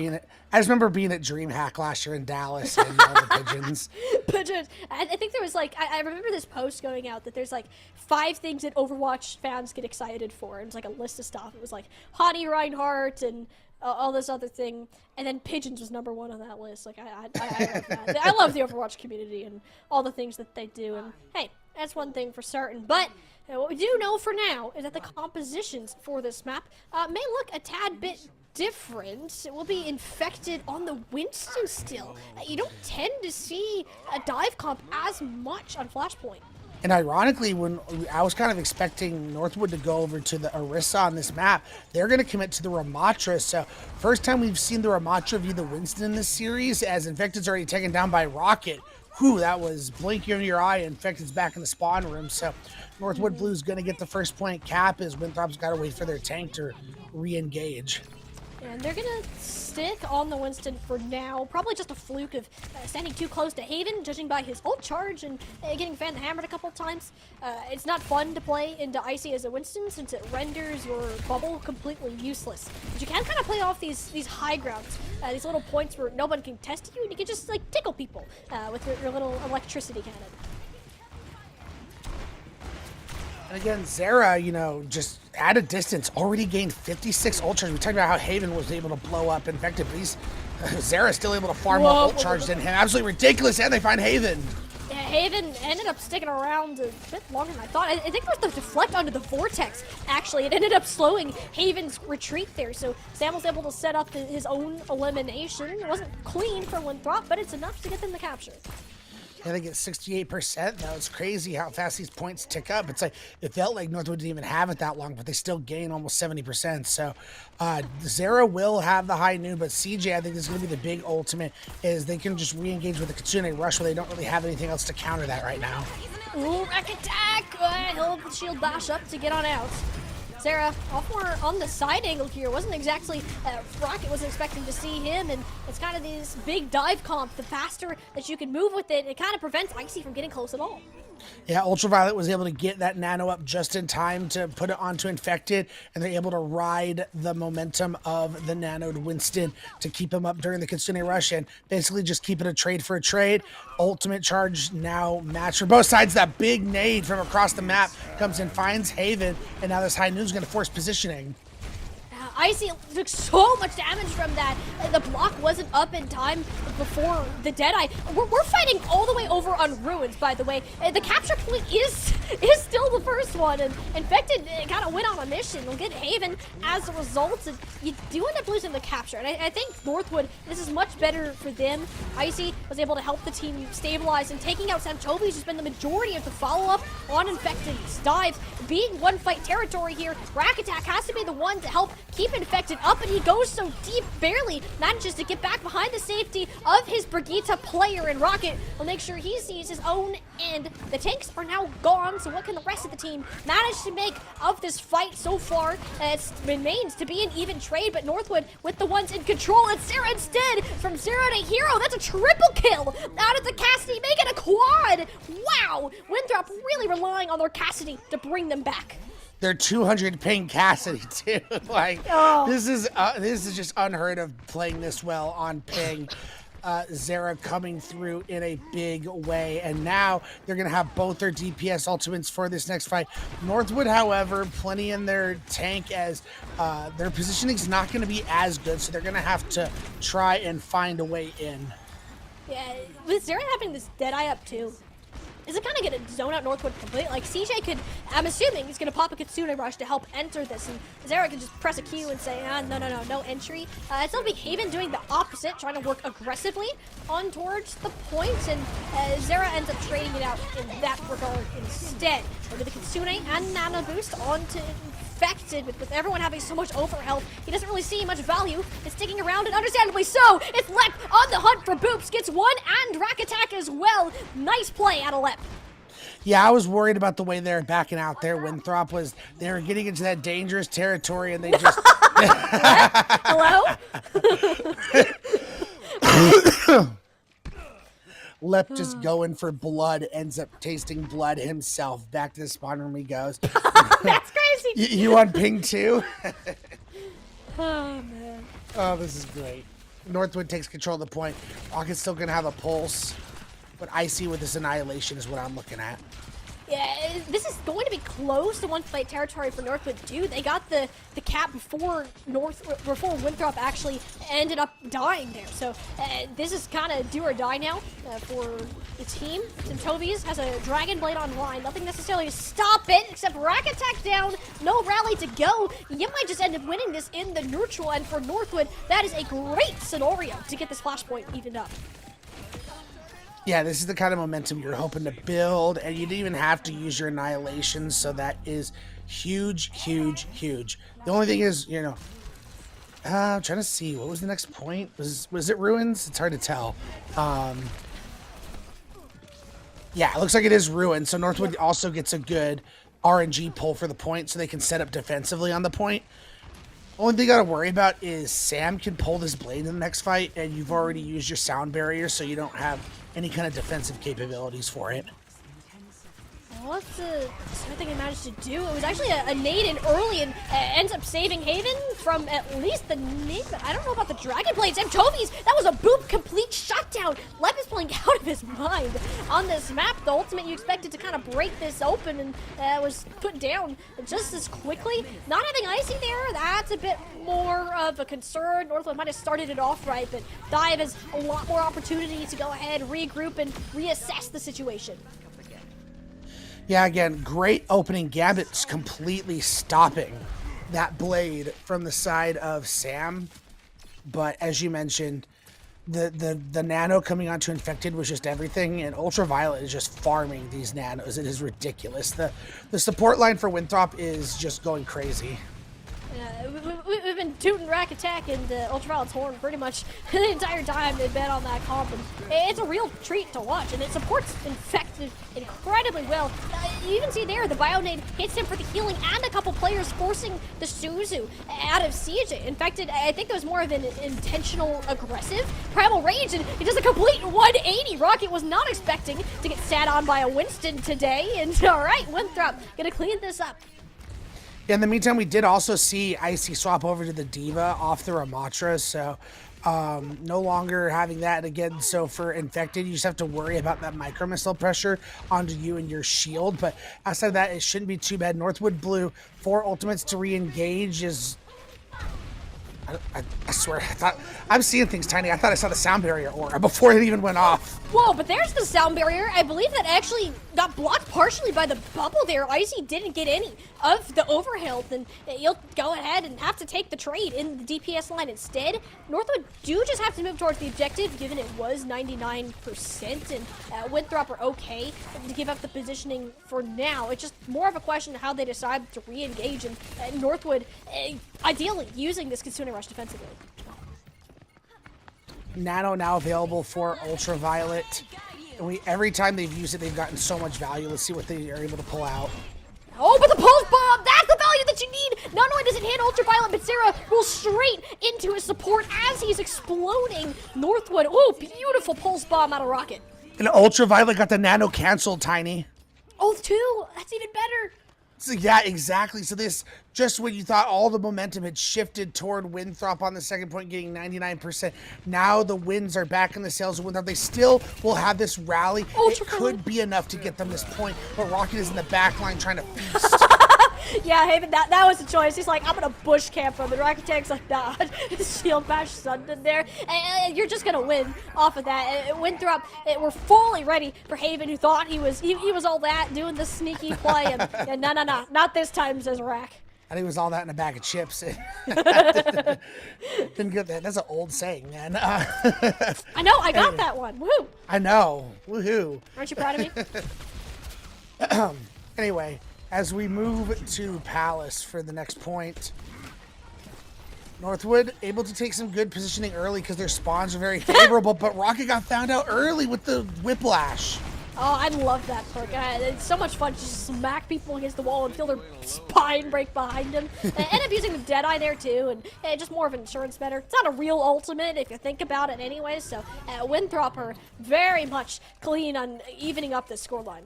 I just remember being at DreamHack last year in Dallas and all the pigeons. Pigeons. I think there was I remember this post going out that there's 5 things that Overwatch fans get excited for. And it's a list of stuff. It was Hottie Reinhardt and all this other thing. And then pigeons was number 1 on that list. I love that. I love the Overwatch community and all the things that they do. And hey, that's one thing for certain. But what we do know for now is that the compositions for this map may look a tad bit different. It will be Infected on the Winston still. You don't tend to see a dive comp as much on Flashpoint. And ironically, when I was kind of expecting Northwood to go over to the Orisa on this map, they're going to commit to the Ramatra. So first time we've seen the Ramatra via the Winston in this series, as Infected's already taken down by Rocket. Whew, that was blinking under your eye. Infected's back in the spawn room. So Northwood Blue's going to get the first point cap as Winthrop's got to wait for their tank to re-engage. And they're going to stick on the Winston for now. Probably just a fluke of standing too close to Haven, judging by his ult charge and getting fan-hammered a couple times. It's not fun to play into Icy as a Winston since it renders your bubble completely useless. But you can kind of play off these high grounds, these little points where no one can test you, and you can just tickle people with your little electricity cannon. And again, Zera, you know, just at a distance, already gained 56 ult charge. We talked about how Haven was able to blow up Infected, but Zera's still able to farm more ult charge than him. Absolutely ridiculous, and they find Haven. Yeah, Haven ended up sticking around a bit longer than I thought. I think it was the deflect onto the Vortex, actually. It ended up slowing Haven's retreat there, so Sam was able to set up his own elimination. It wasn't clean for Winthrop, but it's enough to get them the capture. Yeah, they get 68%. Now it's crazy how fast these points tick up. It's like it felt like Northwood didn't even have it that long, but they still gain almost 70%. So Zera will have the high noon, but CJ, I think this is going to be the big ultimate, is they can just re-engage with the Kitsune Rush where they don't really have anything else to counter that right now. Ooh, rack attack! He'll shield bash up to get on out. Zera off more on the side angle here. Wasn't exactly Rocket wasn't expecting to see him, and it's kind of this big dive comp. The faster that you can move with it, it kind of prevents Icy from getting close at all. Yeah, Ultraviolet was able to get that nano up just in time to put it onto Infected, and they're able to ride the momentum of the nanoed Winston to keep him up during the Kitsune Rush and basically just keep it a trade for a trade. Ultimate charge now matched for both sides. That big nade from across the map comes in, finds Haven, and now this high noon is going to force positioning. Icy took so much damage from that. The block wasn't up in time before the Deadeye. We're fighting all the way over on Ruins, by the way. The capture point is still the first one, and Infected kind of went on a mission. We'll get Haven as a result. And you do end up losing the capture, and I think Northwood, this is much better for them. Icy was able to help the team stabilize, and taking out Samchovi's has been the majority of the follow-up on Infected's dives. Being one-fight territory here, Rack Attack has to be the one to help keep Infected up, and he goes so deep, barely manages to get back behind the safety of his Brigitte player, and Rocket will make sure he sees his own end. The tanks are now gone, so what can the rest of the team manage to make of this fight so far? It remains to be an even trade, but Northwood with the ones in control, and Zera instead from 0 to hero. That's a triple kill out of the Cassidy, making a quad. Wow, Winthrop really relying on their Cassidy to bring them back. They're 200 ping Cassidy too. Like this is just unheard of playing this well on ping. Zera coming through in a big way, and now they're gonna have both their DPS ultimates for this next fight. Northwood, however, plenty in their tank as their positioning is not gonna be as good, so they're gonna have to try and find a way in. Yeah, with Zera having this Deadeye up too, is it kind of going to zone out Northwood completely? Like, CJ could, I'm assuming, he's going to pop a Kitsune Rush to help enter this, and Zera can just press a Q and say, no entry. It's going to be Haven doing the opposite, trying to work aggressively on towards the points, and Zera ends up trading it out in that regard instead. With the Kitsune and Nano Boost onto Infected, with everyone having so much overhealth, he doesn't really see much value in sticking around, and understandably so. It's Lep on the hunt for Boops, gets one and Rack Attack as well. Nice play out of Lep. Yeah, I was worried about the way they're backing out there. Winthrop they were getting into that dangerous territory, and they just... Hello? Lep just going for blood, ends up tasting blood himself. Back to the spawn room he goes. That's crazy. You on ping too? Oh, man. Oh, this is great. Northwood takes control of the point. Rocket's still going to have a pulse, but Icy with this annihilation is what I'm looking at. Yeah, this is going to be close to one-fight territory for Northwood too. They got the cap before Winthrop actually ended up dying there. So this is kind of do or die now for the team. Samchovi's has a Dragon Blade online. Nothing necessarily to stop it except Rack Attack down. No rally to go. You might just end up winning this in the neutral, and for Northwood, that is a great scenario to get this flashpoint evened up. Yeah, this is the kind of momentum you're hoping to build, and you didn't even have to use your annihilation, so that is huge, huge, huge. The only thing is, you know, I'm trying to see, what was the next point? Was it Ruins? It's hard to tell. Yeah, it looks like it is Ruins, so Northwood also gets a good RNG pull for the point, so they can set up defensively on the point. Only thing you gotta worry about is Sam can pull this blade in the next fight, and you've already used your sound barrier, so you don't have any kind of defensive capabilities for it. What's the thing I managed to do? It was actually a nade in early and ends up saving Haven from at least the nade, but I don't know about the Dragon Blades. Tovies, that was a boop complete shutdown. Lep is playing out of his mind on this map. The ultimate you expected to kind of break this open and was put down just as quickly. Not having Icy there, that's a bit more of a concern. Northwood might have started it off right, but Dive has a lot more opportunity to go ahead, regroup, and reassess the situation. Yeah, again, great opening Gambit's completely stopping that blade from the side of Sam. But as you mentioned, the nano coming onto Infected was just everything, and Ultraviolet is just farming these nanos. It is ridiculous. The support line for Winthrop is just going crazy. We've been tooting Rack Attack and Ultraviolet's horn pretty much the entire time they've been on that comp, and it's a real treat to watch, and it supports Infected incredibly well. You even see there, the Bionade hits him for the healing, and a couple players forcing the Suzu out of siege. Infected, I think it was more of an intentional aggressive Primal Rage, and he does a complete 180. Rocket was not expecting to get sat on by a Winston today, and alright, Winthrop gonna clean this up. Yeah, in the meantime, we did also see Icy swap over to the Diva off the Ramatra, so no longer having that. And again, so for Infected, you just have to worry about that micro missile pressure onto you and your shield. But outside of that, it shouldn't be too bad. Northwood Blue, 4 ultimates to re-engage is... I swear, I'm seeing things, Tiny. I thought I saw the sound barrier aura before it even went off. Whoa, but there's the sound barrier. I believe that actually got blocked partially by the bubble there. Icy didn't get any of the overhealth, and you'll go ahead and have to take the trade in the DPS line instead. Northwood do just have to move towards the objective, given it was 99%, and Winthrop are okay to give up the positioning for now. It's just more of a question of how they decide to re-engage, and Northwood ideally using this Kitsune Rush defensively. Nano now available for Ultraviolet. And every time they've used it, they've gotten so much value. Let's see what they are able to pull out. Oh, but the pulse bomb, that's the value that you need. Not only does it hit Ultraviolet, but Sarah rolls straight into his support as he's exploding. Northwood, oh, beautiful pulse bomb out of Rocket. And Ultraviolet got the nano canceled, Tiny. Oh, 2, that's even better. So yeah, exactly. So this, just when you thought all the momentum had shifted toward Winthrop on the second point, getting 99%, now the wins are back in the sails of Winthrop. They still will have this rally. It could be enough to get them this point, but Rocket is in the back line trying to feast. Yeah, Haven, that was a choice. He's like, I'm gonna bush camp from the Rocket Tank's like, nah, shield bash Sundon there. And you're just gonna win off of that. Winthrop, we're fully ready for Haven, who thought he was all that, doing the sneaky play, and no, not this time, says Rack. And he was all that in a bag of chips. Didn't get that. That's an old saying, man. I know, I got that one. Woo! I know. Woohoo. Aren't you proud of me? Anyway, as we move to Palace for the next point, Northwood able to take some good positioning early because their spawns are very favorable, but Rocket got found out early with the Whiplash. Oh, I love that perk. It's so much fun to just smack people against the wall and feel their spine break behind them. End up using the Deadeye there too, and just more of an insurance better. It's not a real ultimate if you think about it anyway, so Winthrop are very much clean on evening up this scoreline.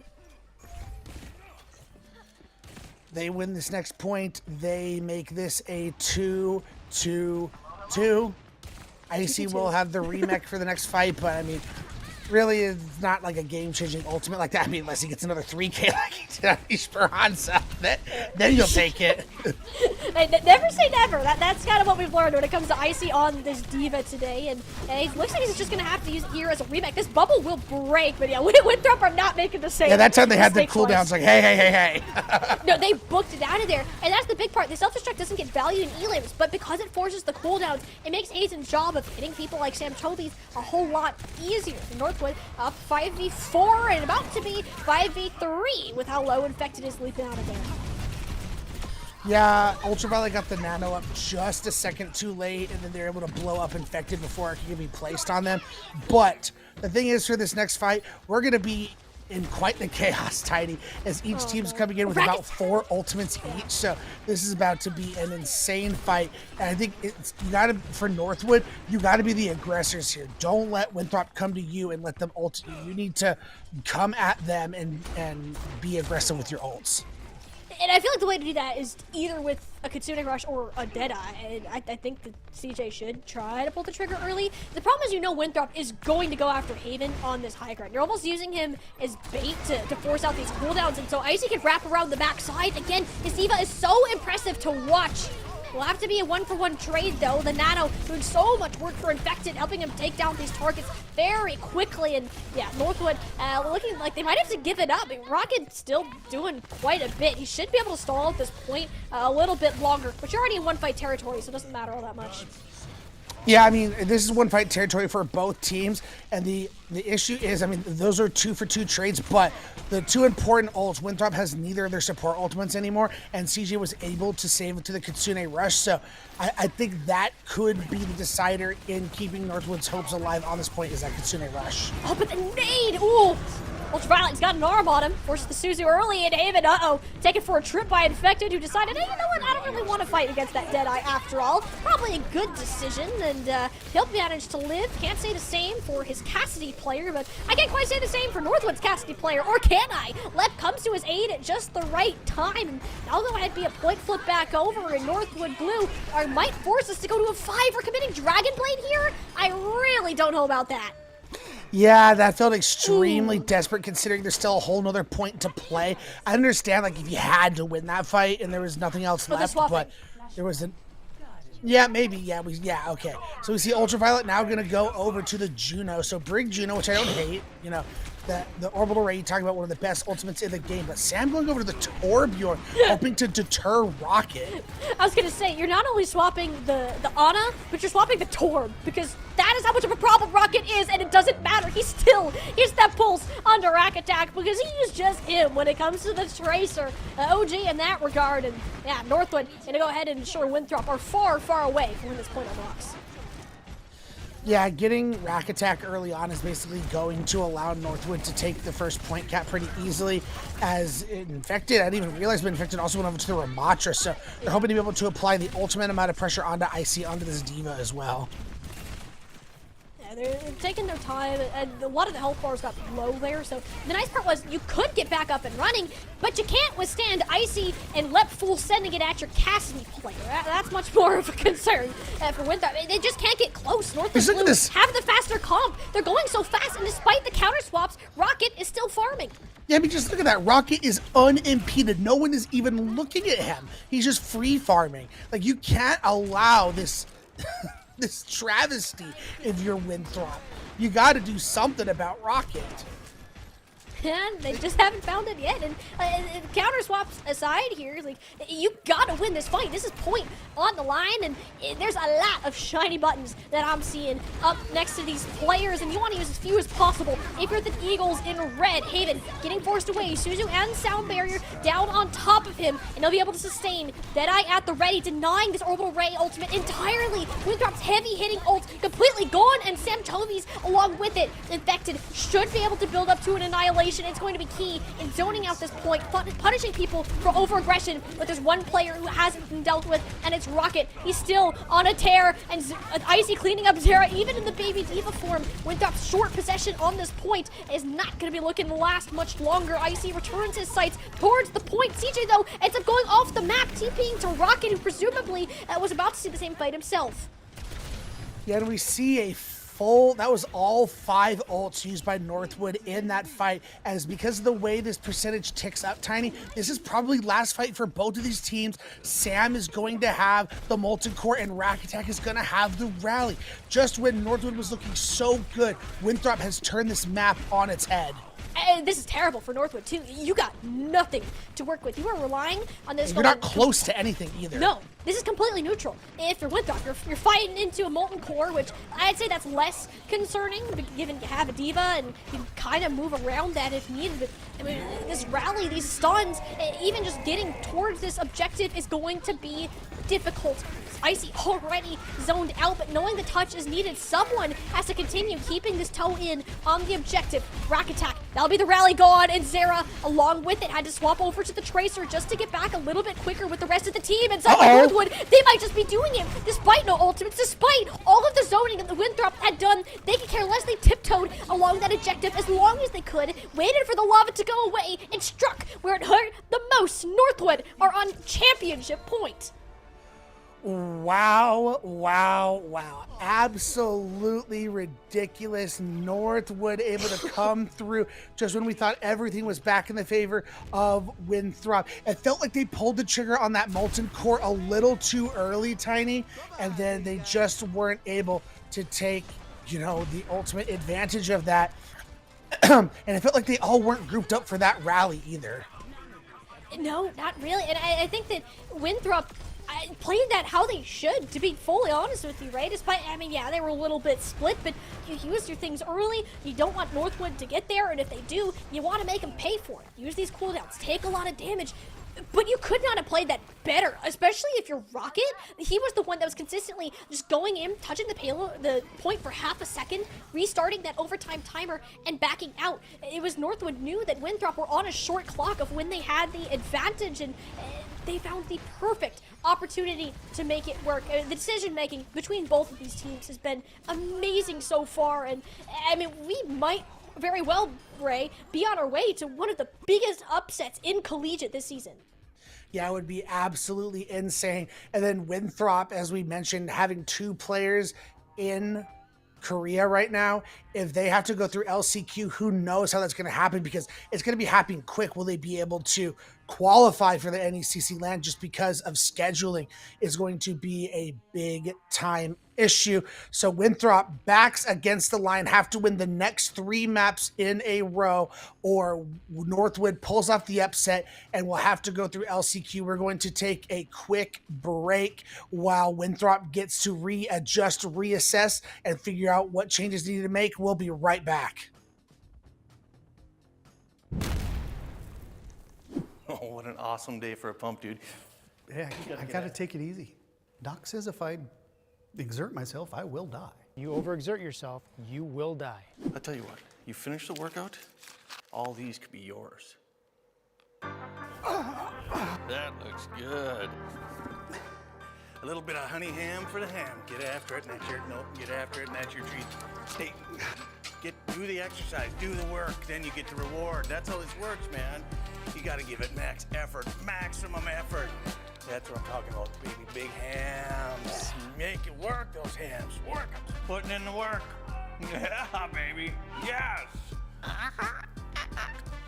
They win this next point. They make this a 2-2-2. Icy will have the remake for the next fight, but I mean, really, it's not like a game-changing ultimate like that. I mean, unless he gets another 3K like he did on Esperanza, then you'll take it. Hey, never say never. That's kind of what we've learned when it comes to Icy on this Diva today. And it looks like he's just going to have to use it here as a remake. This bubble will break, but yeah, Winthrop are not making the same. Yeah, that time they had the cooldowns like, hey. No, they booked it out of there. And that's the big part. The self-destruct doesn't get value in elims, but because it forces the cooldowns, it makes Hazen's job of hitting people like Sam Tobies a whole lot easier. Northwood up 5v4 and about to be 5v3 with how low Infected is leaping out of there. Yeah, Ultraviolet got the nano up just a second too late, and then they're able to blow up Infected before it can be placed on them. But the thing is, for this next fight, we're going to be in quite the chaos, Tiny, as each team's no. coming in with Racket- about 4 ultimates each. So this is about to be an insane fight. And I think for Northwood, you gotta be the aggressors here. Don't let Winthrop come to you and let them ult you. You need to come at them and be aggressive with your ults. And I feel like the way to do that is either with a Kitsune Rush or a Deadeye. And I think that CJ should try to pull the trigger early. The problem is, Winthrop is going to go after Haven on this high ground. You're almost using him as bait to force out these cooldowns. And so Icy can wrap around the backside. Again, his D.Va is so impressive to watch. Will have to be a 1-for-1 trade though. The Nano doing so much work for Infected, helping him take down these targets very quickly. And yeah, Northwood looking like they might have to give it up. I mean, Rocket's still doing quite a bit. He should be able to stall at this point a little bit longer, but you're already in 1-fight territory, so it doesn't matter all that much. Yeah, I mean, this is 1-fight territory for both teams, and the issue is, I mean, those are 2-for-2 trades, but the 2 important ults, Winthrop has neither of their support ultimates anymore, and CJ was able to save it to the Kitsune Rush, so I think that could be the decider in keeping Northwood's hopes alive on this point, is that Kitsune Rush. Oh, but the nade! Ooh! Ultraviolet's got an arm on him, forces the Suzu early, and Haven, taken for a trip by Infected, who decided, hey, you know what, I don't really want to fight against that Deadeye after all. Probably a good decision, and he'll manage to live. Can't say the same for his Cassidy player, but I can't quite say the same for Northwood's Cassidy player, or can I? Lep comes to his aid at just the right time, and now go ahead, be a point flip back over, and Northwood Blue might force us to go to a 5. We're committing Dragon Blade here? I really don't know about that. Yeah, that felt extremely desperate considering there's still a whole nother point to play. I understand, like, if you had to win that fight and there was nothing else left, but there was an... Yeah, maybe, yeah, okay. So we see Ultraviolet now going to go over to the Juno. So bring Juno, which I don't hate, the Orbital Ray, you talking about one of the best ultimates in the game, but Sam going over to the Torbjorn, hoping to deter Rocket. I was gonna say, you're not only swapping the Ana, but you're swapping the Torb, because that is how much of a problem Rocket is, and it doesn't matter. He's that pulse under Rack Attack, because he is just him when it comes to the Tracer. OG in that regard, and yeah, Northwood gonna go ahead and ensure Winthrop are far, far away from when this point unlocks. Yeah, getting Rack Attack early on is basically going to allow Northwood to take the first point cap pretty easily. As Infected, I didn't even realize, but Infected also went over to the Ramatra, so they're hoping to be able to apply the ultimate amount of pressure onto Icy, onto this D.Va as well. They're taking their time, and a lot of the health bars got low there, so the nice part was you could get back up and running, but you can't withstand Icy and Lep full sending it at your Cassidy player. That's much more of a concern for Winthrop. They just can't get close. Northwood Blue have the faster comp. They're going so fast, and despite the counter swaps, Rocket is still farming. Yeah, I mean, just look at that. Rocket is unimpeded. No one is even looking at him. He's just free farming. Like, you can't allow this... this travesty if you're Winthrop. You got to do something about Rocket. And they just haven't found it yet. And counter swaps aside here, like, you gotta win this fight. This is point on the line, and there's a lot of shiny buttons that I'm seeing up next to these players, and you want to use as few as possible. If you're the Eagles in red, Haven getting forced away. Suzu and Sound Barrier down on top of him, and they'll be able to sustain. Deadeye at the ready, denying this Orbital Ray ultimate entirely. Wintrop's heavy hitting ult completely gone, and Sam Tovi's along with it. Infected should be able to build up to an annihilation. It's going to be key in zoning out this point, punishing people for over-aggression, but there's one player who hasn't been dealt with, and it's Rocket. He's still on a tear, and Icy cleaning up Zera, even in the baby D.Va form. Winthrop's short possession on this point is not going to be looking to last much longer. Icy returns his sights towards the point. CJ, though, ends up going off the map, TPing to Rocket, who presumably was about to see the same fight himself. Yeah, and we see that was all 5 ults used by Northwood in that fight, as because of the way this percentage ticks up, Tiny, this is probably last fight for both of these teams. Sam is going to have the Molten Core, and Rack Attack is going to have the Rally. Just when Northwood was looking so good, Winthrop has turned this map on its head. And this is terrible for Northwood, too. You got nothing to work with. You are relying on this. You're not close to anything either. No, this is completely neutral. If you're Winthrop, you're fighting into a Molten Core, which I'd say that's less concerning, given you have a D.Va and you can kind of move around that if needed. But I mean, this rally, these stuns, even just getting towards this objective is going to be difficult. Icy already zoned out, but knowing the touch is needed, someone has to continue keeping this toe in on the objective. Rack Attack That'll be the rally gone, and Zera, along with it, had to swap over to the Tracer just to get back a little bit quicker with the rest of the team. And someone Northwood, they might just be doing it despite no ultimates, despite all of the zoning that the Winthrop had done. They could care less. They tiptoed along that objective as long as they could, waited for the lava to go away, and struck where it hurt the most. Northwood are on championship point. Wow, wow, wow. Absolutely ridiculous. Northwood able to come through just when we thought everything was back in the favor of Winthrop. It felt like they pulled the trigger on that Molten Core a little too early, Tiny, and then they just weren't able to take, the ultimate advantage of that. And it felt like they all weren't grouped up for that rally either. No, not really. And I think that Winthrop played that how they should, to be fully honest with you, right? Despite, they were a little bit split, but you use your things early. You don't want Northwood to get there, and if they do, you want to make them pay for it. Use these cooldowns, take a lot of damage. But you could not have played that better, especially if you're Rocket. He was the one that was consistently just going in, touching the point for half a second, restarting that overtime timer, and backing out. It was Northwood knew that Winthrop were on a short clock of when they had the advantage, and they found the perfect opportunity to make it work. The decision making between both of these teams has been amazing so far, and we might very well, Ray, be on our way to one of the biggest upsets in collegiate this season. Yeah, it would be absolutely insane. And then Winthrop, as we mentioned, having 2 players in Korea right now, if they have to go through LCQ, who knows how that's going to happen, because it's going to be happening quick. Will they be able to qualify for the NECC LAN? Just because of scheduling is going to be a big time issue. So Winthrop backs against the line, have to win the next 3 maps in a row, or Northwood pulls off the upset and will have to go through LCQ. We're going to take a quick break while Winthrop gets to readjust, reassess, and figure out what changes they need to make. We'll be right back. Oh, what an awesome day for a pump, dude. Yeah, I gotta take it easy. Doc says if I exert myself, I will die. You overexert yourself, you will die. I'll tell you what, you finish the workout, all these could be yours. That looks good. A little bit of honey ham for the ham. Get after it, and that's your, get after it, and that's your treat. Stay, do the exercise, do the work, then you get the reward. That's how this works, man. You gotta give it max effort, maximum effort. That's what I'm talking about, baby. Big hams. Make it work, those hams. Work 'em. Putting in the work. Yeah, baby. Yes.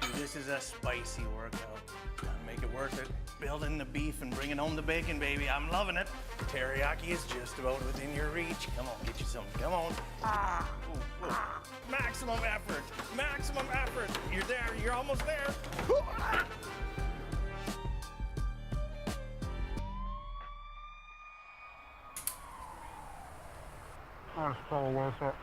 Dude, this is a spicy workout. Gotta make it worth it. Building the beef and bringing home the bacon, baby. I'm loving it. Teriyaki is just about within your reach. Come on, get you some. Come on. Ooh, ooh. Maximum effort. Maximum effort. You're there. You're almost there. That's probably worth it.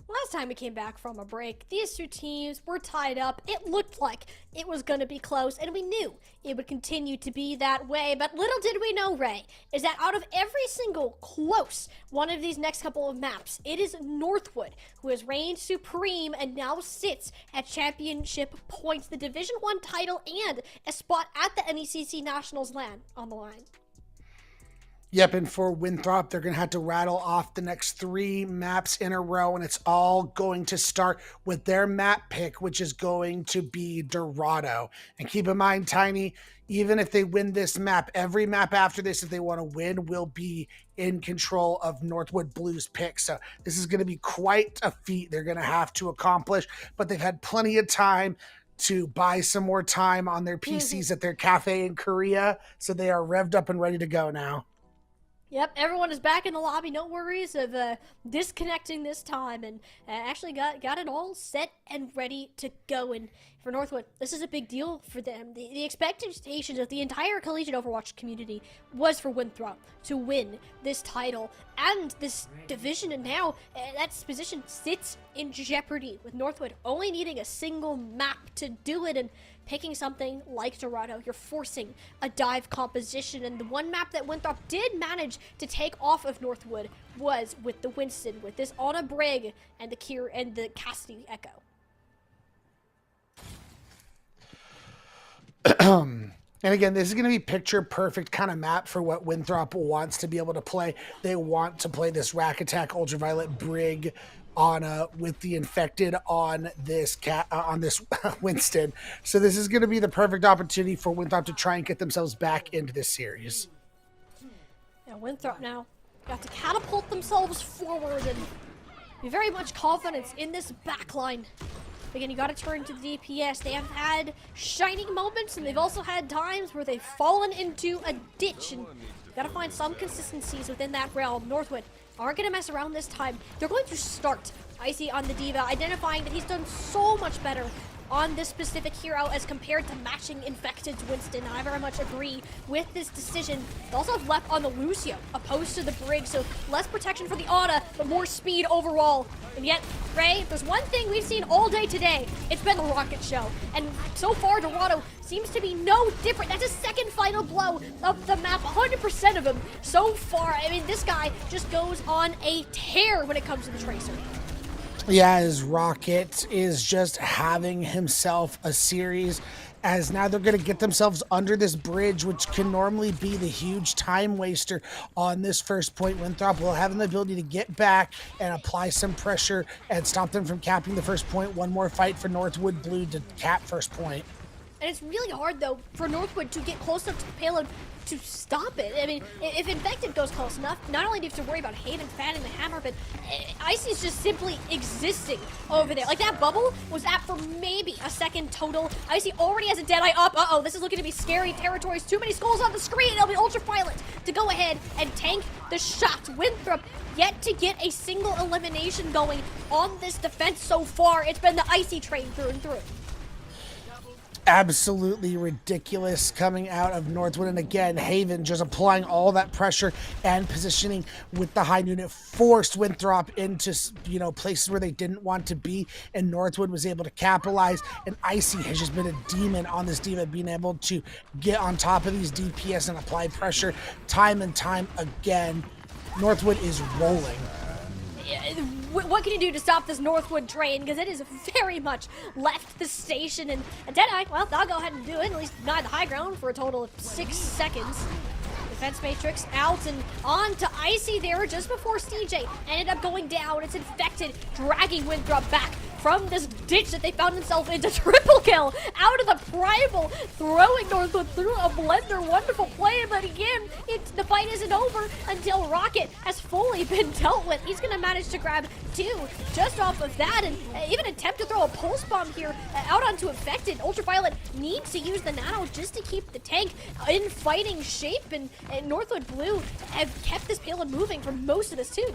Last time we came back from a break, these two teams were tied up. It looked like it was going to be close, and we knew it would continue to be that way. But little did we know, Ray, is that out of every single close one of these next couple of maps, it is Northwood who has reigned supreme and now sits at championship points, the Division 1 title, and a spot at the NECC Nationals LAN on the line. Yep, and for Winthrop, they're going to have to rattle off the next 3 maps in a row, and it's all going to start with their map pick, which is going to be Dorado. And keep in mind, Tiny, even if they win this map, every map after this, if they want to win, will be in control of Northwood Blue's pick. So this is going to be quite a feat they're going to have to accomplish, but they've had plenty of time to buy some more time on their PCs at their cafe in Korea, so they are revved up and ready to go now. Yep, everyone is back in the lobby. No worries of disconnecting this time, and actually got it all set and ready to go. And for Northwood, this is a big deal for them. The expectations of the entire collegiate Overwatch community was for Winthrop to win this title and this division, and now that position sits in jeopardy with Northwood only needing a single map to do it. And picking something like Dorado, you're forcing a dive composition, and the one map that Winthrop did manage to take off of Northwood was with the Winston, with this Anna Brig and the Kier and the Cassidy Echo. And again, this is going to be picture perfect kind of map for what Winthrop wants to be able to play. They want to play this Rack Attack Ultraviolet Brig on with the infected on this Winston. So this is going to be the perfect opportunity for Winthrop to try and get themselves back into this series. Now Winthrop now got to catapult themselves forward, and very much confidence in this backline. Again, you gotta turn to the DPS. They have had shining moments, and they've also had times where they've fallen into a ditch, and you gotta find some consistencies within that realm. Northwood aren't gonna mess around this time. They're going to start Icy on the D.Va, identifying that he's done so much better on this specific hero as compared to matching Infected's Winston. And I very much agree with this decision. They also have left on the Lucio, opposed to the Brig, so less protection for the Ana, but more speed overall. And yet, Ray, there's one thing we've seen all day today. It's been the Rocket Show. And so far, Dorado seems to be no different. That's his second final blow of the map, 100% of him so far. I mean, this guy just goes on a tear when it comes to the Tracer. Yeah, as Rocket is just having himself a series, as now they're going to get themselves under this bridge, which can normally be the huge time waster on this first point. Winthrop will have the ability to get back and apply some pressure and stop them from capping the first point. One more fight for Northwood Blue to cap first point. And it's really hard, though, for Northwood to get close enough to the payload to stop it. I mean, if Infected goes close enough, not only do you have to worry about Haven fanning the hammer, but Icy's just simply existing over there. Like, that bubble was at for maybe a second total. Icy already has a Deadeye up. Uh-oh, this is looking to be scary territories. Too many skulls on the screen. It'll be Ultraviolet to go ahead and tank the shot. Winthrop yet to get a single elimination going on this defense so far. It's been the Icy train through and through. Absolutely ridiculous coming out of Northwood. And again, Haven just applying all that pressure and positioning with the high noon. It forced Winthrop into, places where they didn't want to be, and Northwood was able to capitalize. And Icy has just been a demon on this D.Va, being able to get on top of these DPS and apply pressure time and time again. Northwood is rolling. What can you do to stop this Northwood train? Because it is very much left the station. And Deadeye, well, I'll go ahead and do it. At least deny the high ground for a total of 6 seconds. Defense Matrix out and on to Icy there just before CJ ended up going down. It's Infected, dragging Winthrop back from this ditch that they found themselves into. Triple kill out of the Primal, throwing Northwood through a blender. Wonderful play, but again, the fight isn't over until Rocket has fully been dealt with. He's going to manage to grab 2 just off of that, and even attempt to throw a pulse bomb here out onto Infected. Ultraviolet needs to use the nano just to keep the tank in fighting shape, and Northwood Blue have kept this payload moving for most of this too.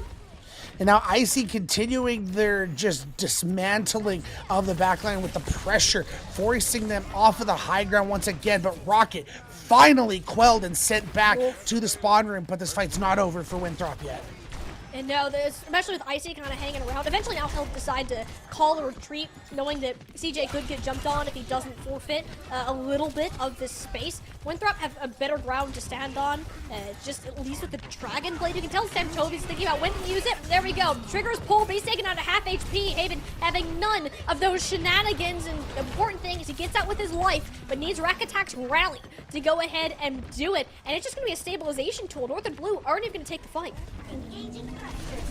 And now Icy continuing their just dismantling of the backline with the pressure, forcing them off of the high ground once again. But Rocket finally quelled and sent back to the spawn room. But this fight's not over for Winthrop yet. And no, especially with Icy kind of hanging around, eventually now he'll decide to call a retreat, knowing that CJ could get jumped on if he doesn't forfeit a little bit of this space. Winthrop have a better ground to stand on, just at least with the Dragon Blade. You can tell Sam Toby's thinking about when to use it. There we go. Triggers pulled, but he's taking out a half HP. Haven having none of those shenanigans, and the important thing is he gets out with his life, but needs Rack Attack's rally to go ahead and do it. And it's just going to be a stabilization tool. North and Blue aren't even going to take the fight.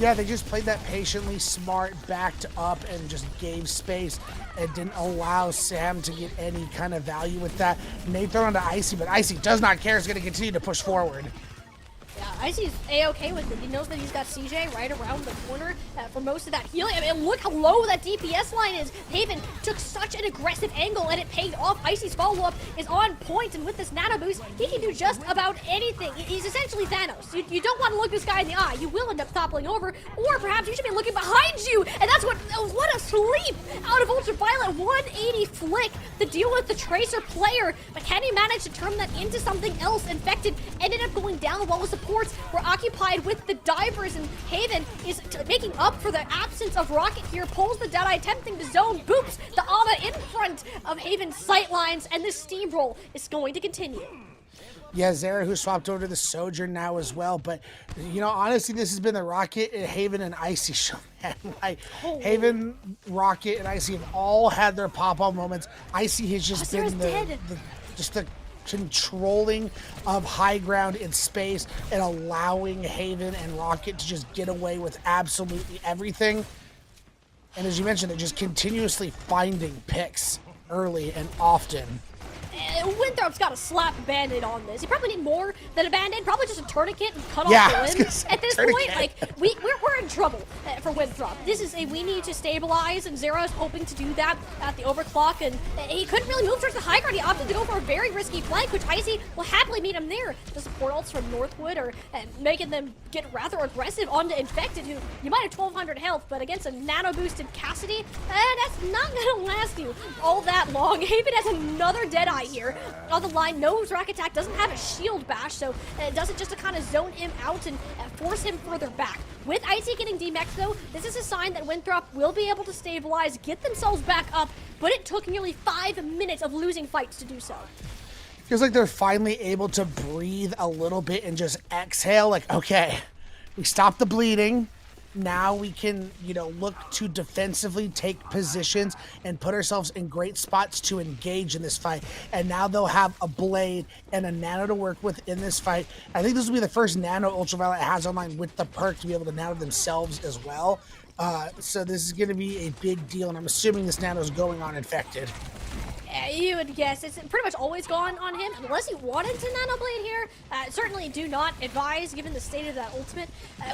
Yeah, they just played that patiently, smart, backed up, and just gave space and didn't allow Sam to get any kind of value with that. And they throw into Icy, but Icy does not care. Is going to continue to push forward. Yeah, Icy's A-okay with it. He knows that he's got CJ right around the corner for most of that healing. I mean, look how low that DPS line is. Haven took such an aggressive angle, and it paid off. Icy's follow-up is on point, and with this nano boost, he can do just about anything. He's essentially Thanos. You don't want to look this guy in the eye. You will end up toppling over, or perhaps you should be looking behind you, and that's what a sweep out of Ultraviolet. 180 flick to deal with the Tracer player, but can he manage to turn that into something else? Infected ended up going down while the supports were occupied with the divers, and Haven is making up for the absence of Rocket here. Pulls the Deadeye, attempting to zone, boops the Ana in front of Haven's sightlines, and this steamroll is going to continue. Yeah, Zara, who swapped over to the Sojourn now as well. But, honestly, this has been the Rocket, Haven, and Icy show, man. Like, Haven, Rocket, and Icy have all had their pop-up moments. Icy has just been the controlling of high ground in space and allowing Haven and Rocket to just get away with absolutely everything. And as you mentioned, they're just continuously finding picks early and often. Winthrop's got to slap a band-aid on this. You probably need more than a band-aid, probably just a tourniquet and cut Yeah, I off was the gonna limb. say At this tourniquet. point, like, we're in trouble for Winthrop. This is we need to stabilize, and Zero's hoping to do that at the overclock, and he couldn't really move towards the high ground. He opted to go for a very risky flank, which Icy will happily meet him there. The support ults from Northwood are making them get rather aggressive onto Infected, who you might have 1,200 health, but against a nano-boosted Cassidy, that's not gonna last you all that long. Haven has another Deadeye here on the line. Knows Rack Attack doesn't have a shield bash, so it does it just to kind of zone him out and force him further back. With Icy getting DMX though, this is a sign that Winthrop will be able to stabilize, get themselves back up, but it took nearly 5 minutes of losing fights to do so. Feels like they're finally able to breathe a little bit and just exhale. Like, okay, we stopped the bleeding. Now we can, look to defensively take positions and put ourselves in great spots to engage in this fight. And now they'll have a blade and a nano to work with in this fight. I think this will be the first nano Ultraviolet has online with the perk to be able to nano themselves as well. So this is going to be a big deal, and I'm assuming this nano is going on Infected. You would guess it's pretty much always gone on him, unless he wanted to nano blade here. Certainly do not advise, given the state of that ultimate.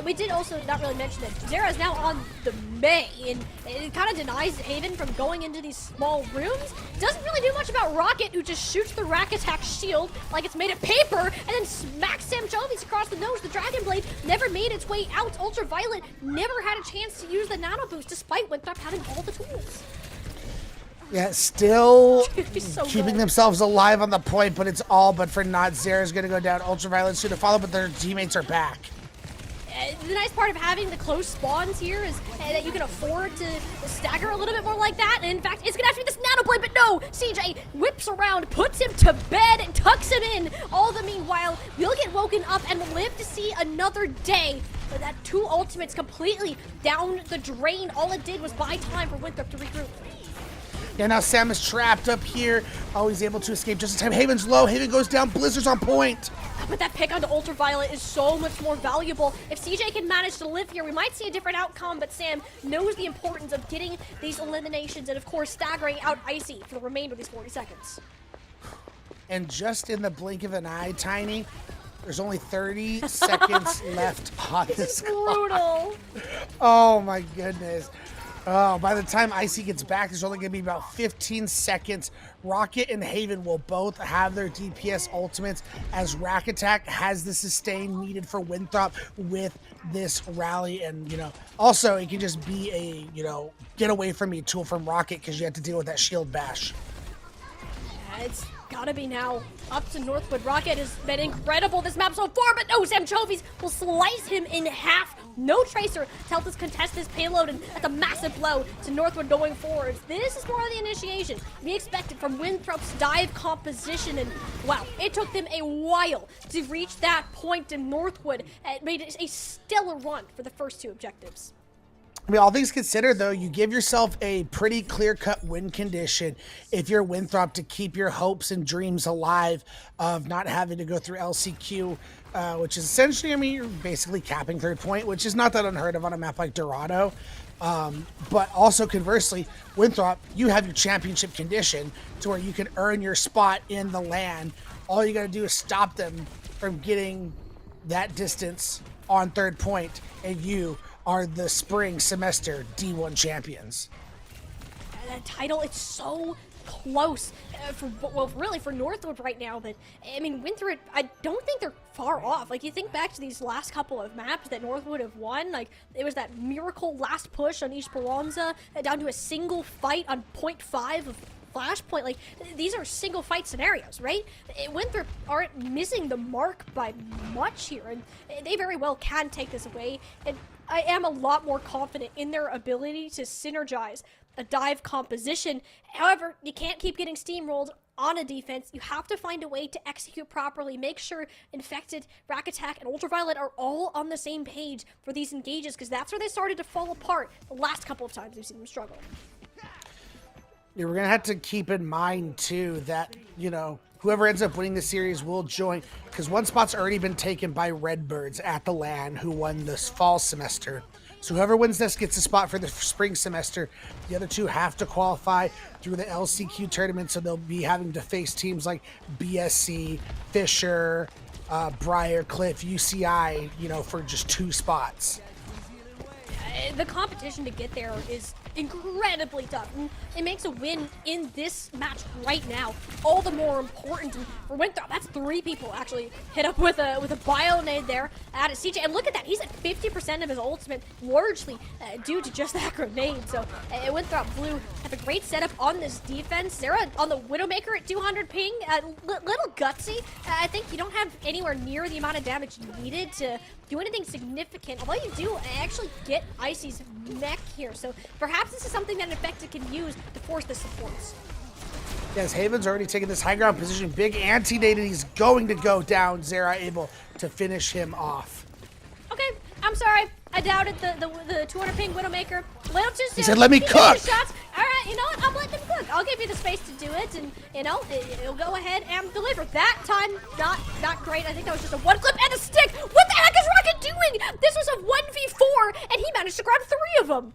We did also not really mention that Zera is now on the Mei, and it kind of denies Haven from going into these small rooms. Doesn't really do much about Rocket, who just shoots the Rack Attack shield like it's made of paper, and then smacks Sam Jovis across the nose. The Dragon Blade never made its way out. Ultraviolet never had a chance to use the nano boost, despite Winthrop having all the tools. Yeah, still So keeping good. themselves alive on the point, but it's all but for naught. Zera's going to go down. Ultraviolet soon to follow, but their teammates are back. The nice part of having the close spawns here is that you can afford to stagger a little bit more like that. And in fact, it's going to have to be this nano blade, but no! CJ whips around, puts him to bed, and tucks him in. All the meanwhile, we'll get woken up and live to see another day. But that 2 ultimates completely down the drain. All it did was buy time for Winthrop to regroup. Yeah, now Sam is trapped up here. Oh, he's able to escape just in time. Haven's low. Haven goes down. Blizzard's on point. But that pick onto Ultraviolet is so much more valuable. If CJ can manage to live here, we might see a different outcome, but Sam knows the importance of getting these eliminations and, of course, staggering out Icy for the remainder of these 40 seconds. And just in the blink of an eye, Tiny, there's only 30 seconds left on this clock. Brutal. Oh, my goodness. Oh, by the time Icy gets back, there's only going to be about 15 seconds. Rocket and Haven will both have their DPS ultimates as Rack Attack has the sustain needed for Winthrop with this rally. And, also it can just be a, get away from me tool from Rocket because you have to deal with that shield bash. It's gotta be now up to Northwood. Rocket has been incredible this map so far, but no, Sam Jovis will slice him in half. No Tracer to help us contest this payload, and that's a massive blow to Northwood going forward. This is more of the initiation we expected from Winthrop's dive composition, and wow, it took them a while to reach that point in Northwood. It made it a stellar run for the first 2 objectives. I mean, all things considered, though, you give yourself a pretty clear-cut win condition if you're Winthrop to keep your hopes and dreams alive of not having to go through LCQ, which is essentially, you're basically capping 3rd point, which is not that unheard of on a map like Dorado. But also, conversely, Winthrop, you have your championship condition to where you can earn your spot in the LAN. All you got to do is stop them from getting that distance on 3rd point, and you are the spring semester D1 champions. That title, it's so close really for Northwood right now, but Winthrop, I don't think they're far off. Like, you think back to these last couple of maps that Northwood have won, like it was that miracle last push on East Speranza, down to a single fight on 0.5 of Flashpoint. Like, these are single fight scenarios, right? Winthrop aren't missing the mark by much here, and they very well can take this away, and I am a lot more confident in their ability to synergize a dive composition. However, you can't keep getting steamrolled on a defense. You have to find a way to execute properly, make sure Infected, Rack Attack, and Ultraviolet are all on the same page for these engages, because that's where they started to fall apart the last couple of times we've seen them struggle. Yeah, we're going to have to keep in mind, too, that, whoever ends up winning the series will join, because one spot's already been taken by Redbirds at the LAN, who won this fall semester. So whoever wins this gets a spot for the spring semester. The other two have to qualify through the LCQ tournament, so they'll be having to face teams like BSC, Fisher, Briarcliff, UCI, for just 2 spots. The competition to get there is incredibly tough. And it makes a win in this match right now all the more important. And for Winthrop, that's 3 people actually hit up with a bio nade there at CJ. And look at that, he's at 50% of his ultimate, largely due to just that grenade. So Winthrop Blue have a great setup on this defense. Zera on the Widowmaker at 200 ping, little gutsy. I think you don't have anywhere near the amount of damage needed to do anything significant. Although you do actually get Icy's mech here, so perhaps this is something that Infected can use to force the supports. Yes, Haven's already taken this high ground position. Big anti-nade, and he's going to go down. Zera able to finish him off. Okay, I'm sorry. I doubted the 200 ping Widowmaker. Little too soon. He said, "Let me cook." Shots. All right, you know what? I'm letting him cook. I'll give you the space to do it, and it'll go ahead and deliver. That time, not great. I think that was just a 1 clip and a stick. What the heck is Rocket doing? This was a 1v4, and he managed to grab 3 of them.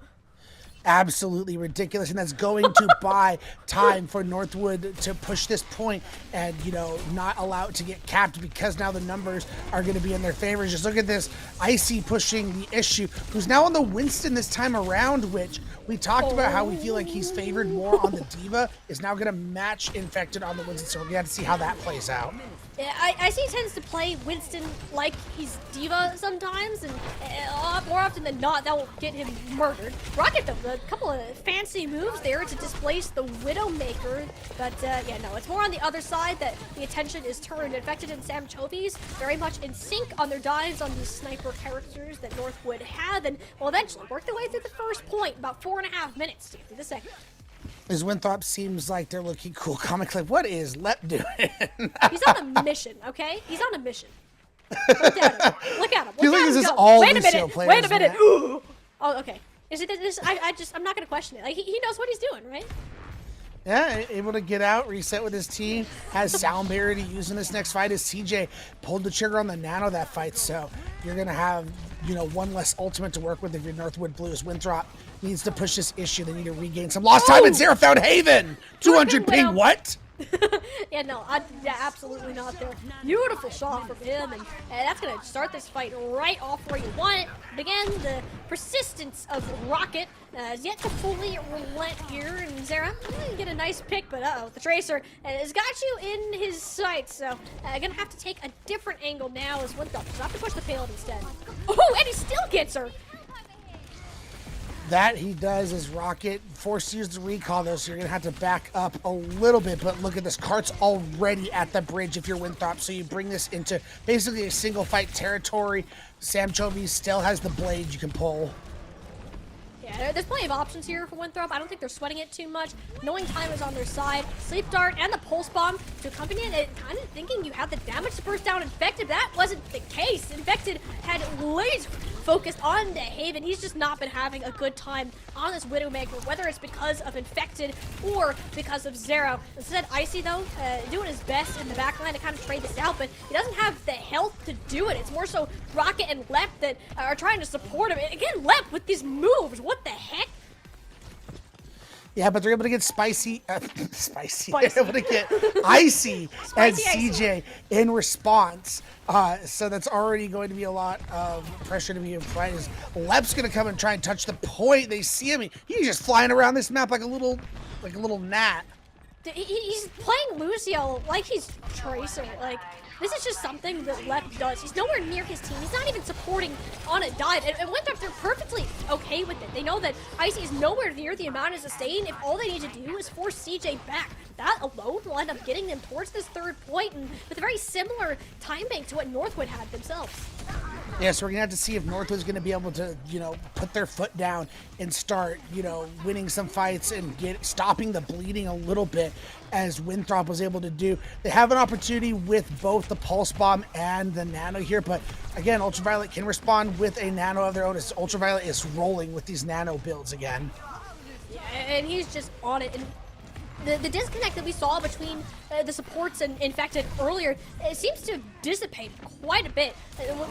Absolutely ridiculous, and that's going to buy time for Northwood to push this point and not allow it to get capped, because now the numbers are going to be in their favor. Just look at this, Icy pushing the issue, who's now on the Winston this time around, which we talked about how we feel like he's favored more on the Diva, is now going to match Infected on the Winston, so we're going to see how that plays out. Yeah, Icy tends to play Winston like he's Diva sometimes, and more often than not, that will get him murdered. Rocket, though, a couple of fancy moves there to displace the Widowmaker, but yeah, no, it's more on the other side that the attention is turned. Infected and Sam Chovies very much in sync on their dives on these sniper characters that Northwood have, and will eventually work their way through the first point, about 4.5 minutes to get through the second. As Winthrop seems like they're looking cool. Comic Clip, what is Lep doing? He's on a mission, okay? He's on a mission. Look at him. Look at him. I feel like this is go. all Wait a Lucio minute. players. Wait a minute. Oh, okay. Is it this? I'm not gonna question it. Like he knows what he's doing, right? Yeah, able to get out, reset with his team, has sound barrier to use in this next fight as CJ pulled the trigger on the nano that fight, so you're going to have, 1 less ultimate to work with if you're Northwood Blues. Winthrop needs to push this issue. They need to regain some lost time, and Zera found Haven! 200 ping, what? Yeah, no, absolutely not there. Beautiful shot from him, and that's going to start this fight right off where you want it. But again, the persistence of Rocket is yet to fully relent here, and Zera get a nice pick, but the Tracer has got you in his sights, so going to have to take a different angle now as Winthrop does have to push the payload instead. Oh, and he still gets her! That he does as Rocket forced to use the recall, though, so you're going to have to back up a little bit. But look at this. Cart's already at the bridge if you're Winthrop, so you bring this into basically a single fight territory. Sam Chovy still has the blade you can pull. Yeah, there's plenty of options here for Winthrop. I don't think they're sweating it too much. Knowing time is on their side. Sleep Dart and the Pulse Bomb to accompany it, and kind of thinking you had the damage to burst down Infected. That wasn't the case. Infected had laser focused on the Haven. He's just not been having a good time on this Widowmaker, whether it's because of Infected or because of Zero. Instead, Icy, though, doing his best in the backline to kind of trade this out, but he doesn't have the health to do it. It's more so Rocket and Lep that are trying to support him. And again, Lep with these moves. What the heck? Yeah, but they're able to get spicy. They're able to get Icy and CJ in response. So that's already going to be a lot of pressure to be applied. Lep's going to come and try and touch the point. They see him. He's just flying around this map like a little gnat. He's playing Lucio like he's Tracer. Like, this is just something that Lep does. He's nowhere near his team. He's not even supporting on a dive. And Winthrop, they're perfectly okay with it. They know that Icy is nowhere near the amount of sustain. If all they need to do is force CJ back, that alone will end up getting them towards this third point, and with a very similar time bank to what Northwood had themselves. Yeah, so we're going to have to see if Northwood's going to be able to, put their foot down and start, winning some fights and stopping the bleeding a little bit, as Winthrop was able to do. They have an opportunity with both the Pulse Bomb and the Nano here, but again, Ultraviolet can respond with a Nano of their own, as Ultraviolet is rolling with these Nano builds again. Yeah, and he's just on it. And the disconnect that we saw between the supports and Infected earlier, it seems to dissipate quite a bit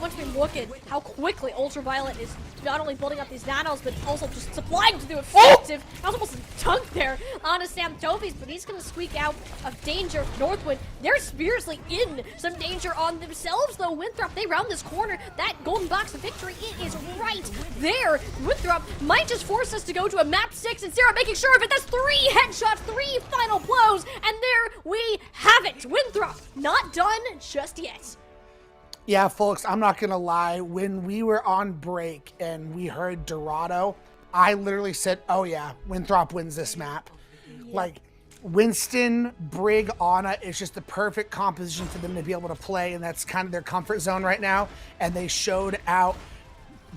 once we look at how quickly Ultraviolet is not only building up these nanos, but also just supplying to the effective. That was almost a dunk there on a Sam Tovies, but he's going to squeak out of danger. Northwood, they're seriously in some danger on themselves, though. Winthrop, they round this corner. That golden box of victory, it is right there. Winthrop might just force us to go to a map 6, and Sarah making sure of it. That's 3 headshots, 3 final blows, and there we have it. Winthrop, not done just yet. Yeah, folks, I'm not gonna lie. When we were on break and we heard Dorado, I literally said, oh yeah, Winthrop wins this map. Like, Winston, Brig, Ana is just the perfect composition for them to be able to play, and that's kind of their comfort zone right now, and they showed out.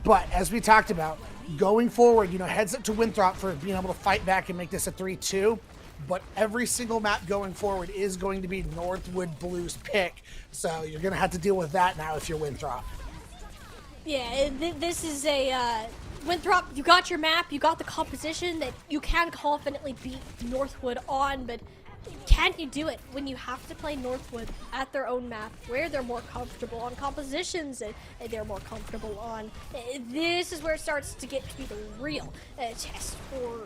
But as we talked about, going forward, you know, heads up to Winthrop for being able to fight back and make this a 3-2. But every single map going forward is going to be Northwood Blue's pick. So you're going to have to deal with that now if you're Winthrop. Yeah, this is a Winthrop, you got your map, you got the composition that you can confidently beat Northwood on, but can you do it when you have to play Northwood at their own map, where they're more comfortable on compositions and they're more comfortable on? This is where it starts to get to be the real test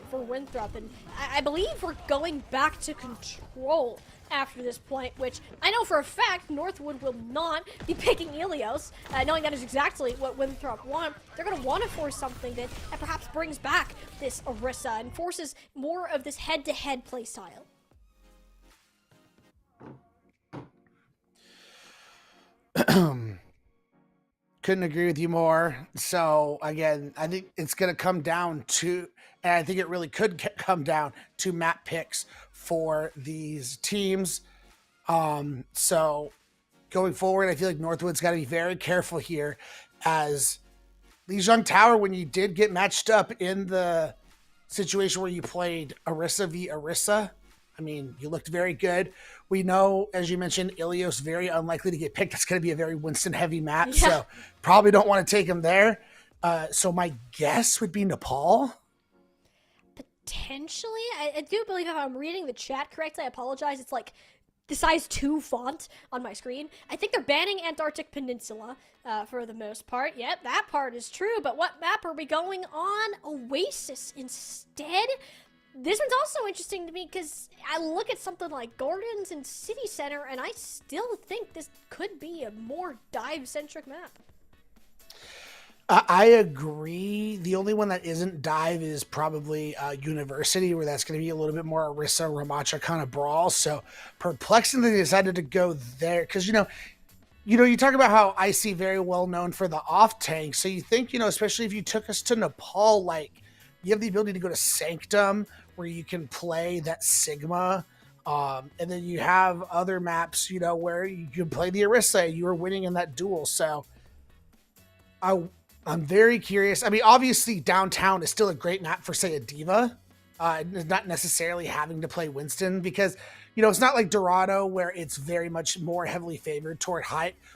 for Winthrop, and I believe we're going back to control after this point, which I know for a fact Northwood will not be picking Ilios, knowing that is exactly what Winthrop want. They're going to want to force something that perhaps brings back this Orisa and forces more of this head-to-head play style. Couldn't agree with you more. So again, I think it's going to come down to, and I think it really could come down to map picks for these teams. So going forward, I feel like Northwood's got to be very careful here, as Lijiang Tower, when you did get matched up in the situation where you played Orisa v Orisa, I mean, you looked very good. We know, as you mentioned, Ilios very unlikely to get picked. It's going to be a very Winston-heavy map, yeah. So probably don't want to take him there. So my guess would be Nepal. Potentially? I do believe, if I'm reading the chat correctly, I apologize, it's like the size 2 font on my screen. I think they're banning Antarctic Peninsula for the most part. Yep, that part is true, but what map are we going on? Oasis instead? This one's also interesting to me because I look at something like Gardens and City Center, and I still think this could be a more dive-centric map. I agree. The only one that isn't dive is probably University, where that's going to be a little bit more Orisa, Ramacha kind of brawl. So perplexing they decided to go there because, you talk about how IC very well known for the off tank. So you think, especially if you took us to Nepal, like you have the ability to go to Sanctum, where you can play that Sigma. And then you have other maps, where you can play the Orisa. You were winning in that duel. So I'm very curious. I mean, obviously, downtown is still a great map for, say, a Diva. Not necessarily having to play Winston because, it's not like Dorado where it's very much more heavily favored toward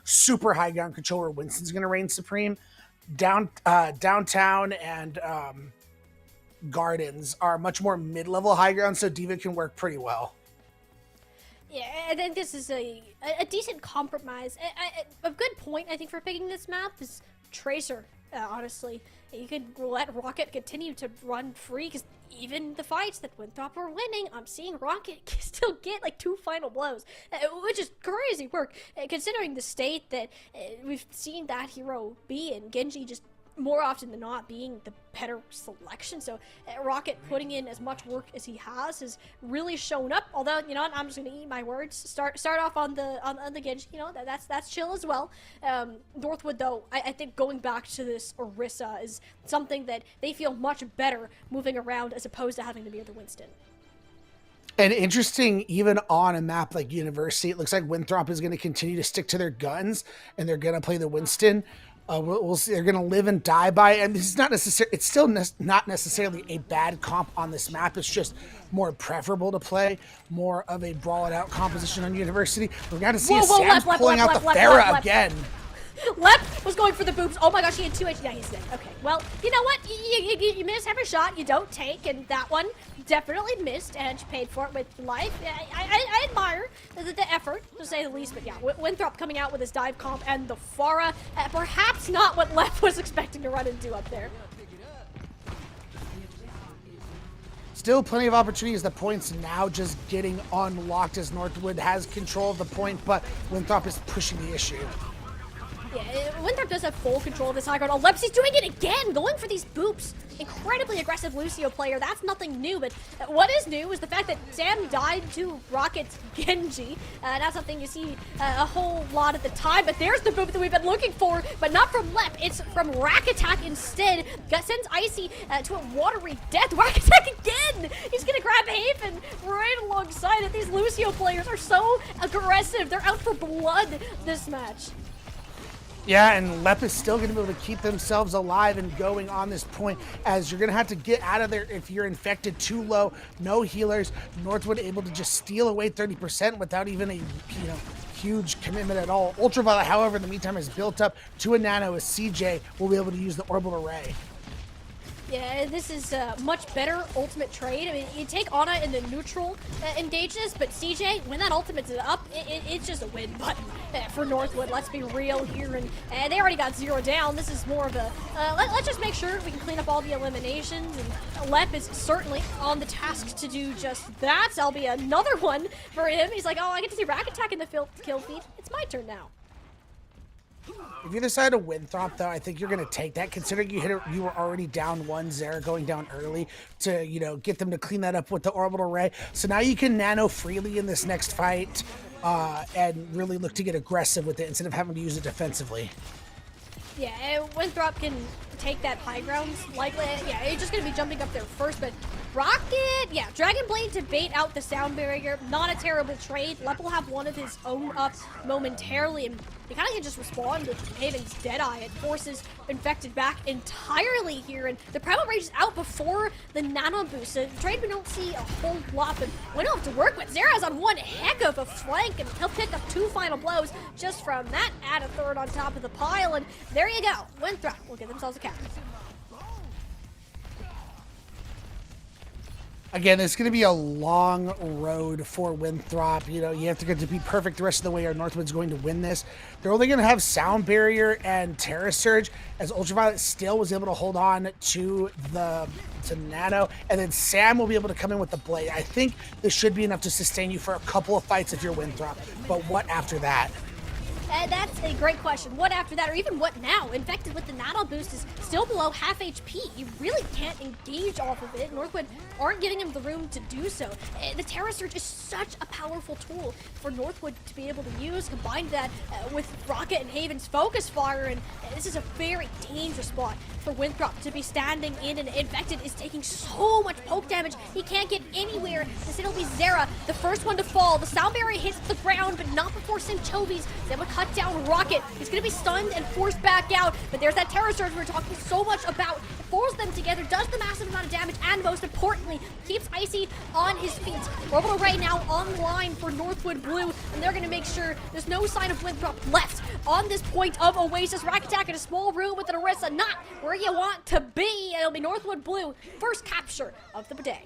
super high ground control where Winston's going to reign supreme. Downtown and Gardens are much more mid-level high ground, so Diva can work pretty well. Yeah, I think this is a decent compromise. A good point, I think, for picking this map is Tracer, honestly. You could let Rocket continue to run free, because even the fights that Winthrop are winning, I'm seeing Rocket still get like 2 final blows, which is crazy work, considering the state that we've seen that hero be, and Genji just more often than not being the better selection. So Rocket putting in as much work as he has really shown up. Although, I'm just gonna eat my words. Start off on the Genji. That's chill as well. Northwood, though, I think going back to this Orisa is something that they feel much better moving around as opposed to having to be the Winston. And interesting, even on a map like University, it looks like Winthrop is going to continue to stick to their guns, and they're going to play the Winston. We'll see. They're going to live and die by it. And this is not necessarily, it's still not necessarily a bad comp on this map. It's just more preferable to play, more of a brawl it out composition on University. We're going to see Sam's pulling out the Pharah again. Lep was going for the boobs. Oh my gosh, he had 2 HP. Yeah, he's dead. Okay, well, you know what? You miss every shot you don't take, and that one definitely missed, and you paid for it with life. I admire the effort, to say the least, but yeah, Winthrop coming out with his dive comp and the Pharah. Perhaps not what Lep was expecting to run into up there. Still plenty of opportunities. The points now just getting unlocked as Northwood has control of the point, but Winthrop is pushing the issue. Yeah, Winthrop does have full control of this high ground. Oh, Lepsy's doing it again, going for these boops. Incredibly aggressive Lucio player. That's nothing new, but what is new is the fact that Sam died to Rocket's Genji. Not something you see a whole lot at the time, but there's the boop that we've been looking for, but not from Lep. It's from Rack Attack instead. Sends Icy to a watery death. Rack Attack again! He's gonna grab Haven right alongside it. These Lucio players are so aggressive. They're out for blood this match. Yeah, and Lep is still going to be able to keep themselves alive and going on this point, as you're going to have to get out of there if you're infected too low, no healers. Northwood able to just steal away 30% without even a huge commitment at all. Ultraviolet, however, in the meantime has built up to a nano as CJ will be able to use the orbital array. Yeah, this is a much better ultimate trade. I mean, you take Ana in the neutral engages, but CJ, when that ultimate's up, it's just a win button for Northwood. Let's be real here, and they already got 0 down. This is more of a, let's just make sure we can clean up all the eliminations, and Lep is certainly on the task to do just that. So that'll be another one for him. He's like, oh, I get to see Rack Attack in the kill feed. It's my turn now. If you decide to Winthrop, though, I think you're going to take that, considering you were already down 1-0 going down early to, get them to clean that up with the orbital ray. So now you can nano freely in this next fight and really look to get aggressive with it instead of having to use it defensively. Yeah, Winthrop can take that high ground likely. Yeah, he's just going to be jumping up there first, but Rocket, yeah, Dragon Blade to bait out the sound barrier, not a terrible trade. Lep will have one of his own up momentarily, and he kind of can just respond with Haven's Deadeye. It forces Infected back entirely here, and the Primal Rage is out before the Nano Boost. A trade we don't see a whole lot, but we don't have to work with. Zera's on one heck of a flank, and he'll pick up 2 final blows just from that. Add a third on top of the pile, and there you go. Winthrop will give themselves a cap. Again, it's going to be a long road for Winthrop. You have to get to be perfect the rest of the way, or Northwood's going to win this. They're only going to have Sound Barrier and Terra Surge, as Ultraviolet still was able to hold on to Nano, and then Sam will be able to come in with the Blade. I think this should be enough to sustain you for a couple of fights if you're Winthrop, but what after that? That's a great question. What after that, or even what now? Infected with the Nano Boost is still below half HP. You really can't engage off of it. Northwood aren't giving him the room to do so. The Terra Surge is such a powerful tool for Northwood to be able to use. Combine that with Rocket and Haven's Focus Fire, and this is a very dangerous spot for Winthrop to be standing in, and Infected is taking so much poke damage. He can't get anywhere. Instead, it'll be Zera, the first one to fall. The Sound Barrier hits the ground, but not before Sinchovi's able to cut down Rocket. He's going to be stunned and forced back out, but there's that Terror Surge we were talking so much about. It pulls them together, does the massive amount of damage, and most importantly, keeps Icy on his feet. Orbital Ray now online for Northwood Blue, and they're going to make sure there's no sign of Winthrop left on this point of Oasis. Rack Attack in a small room with an Orisa, not where you want to be. It'll be Northwood Blue, first capture of the day.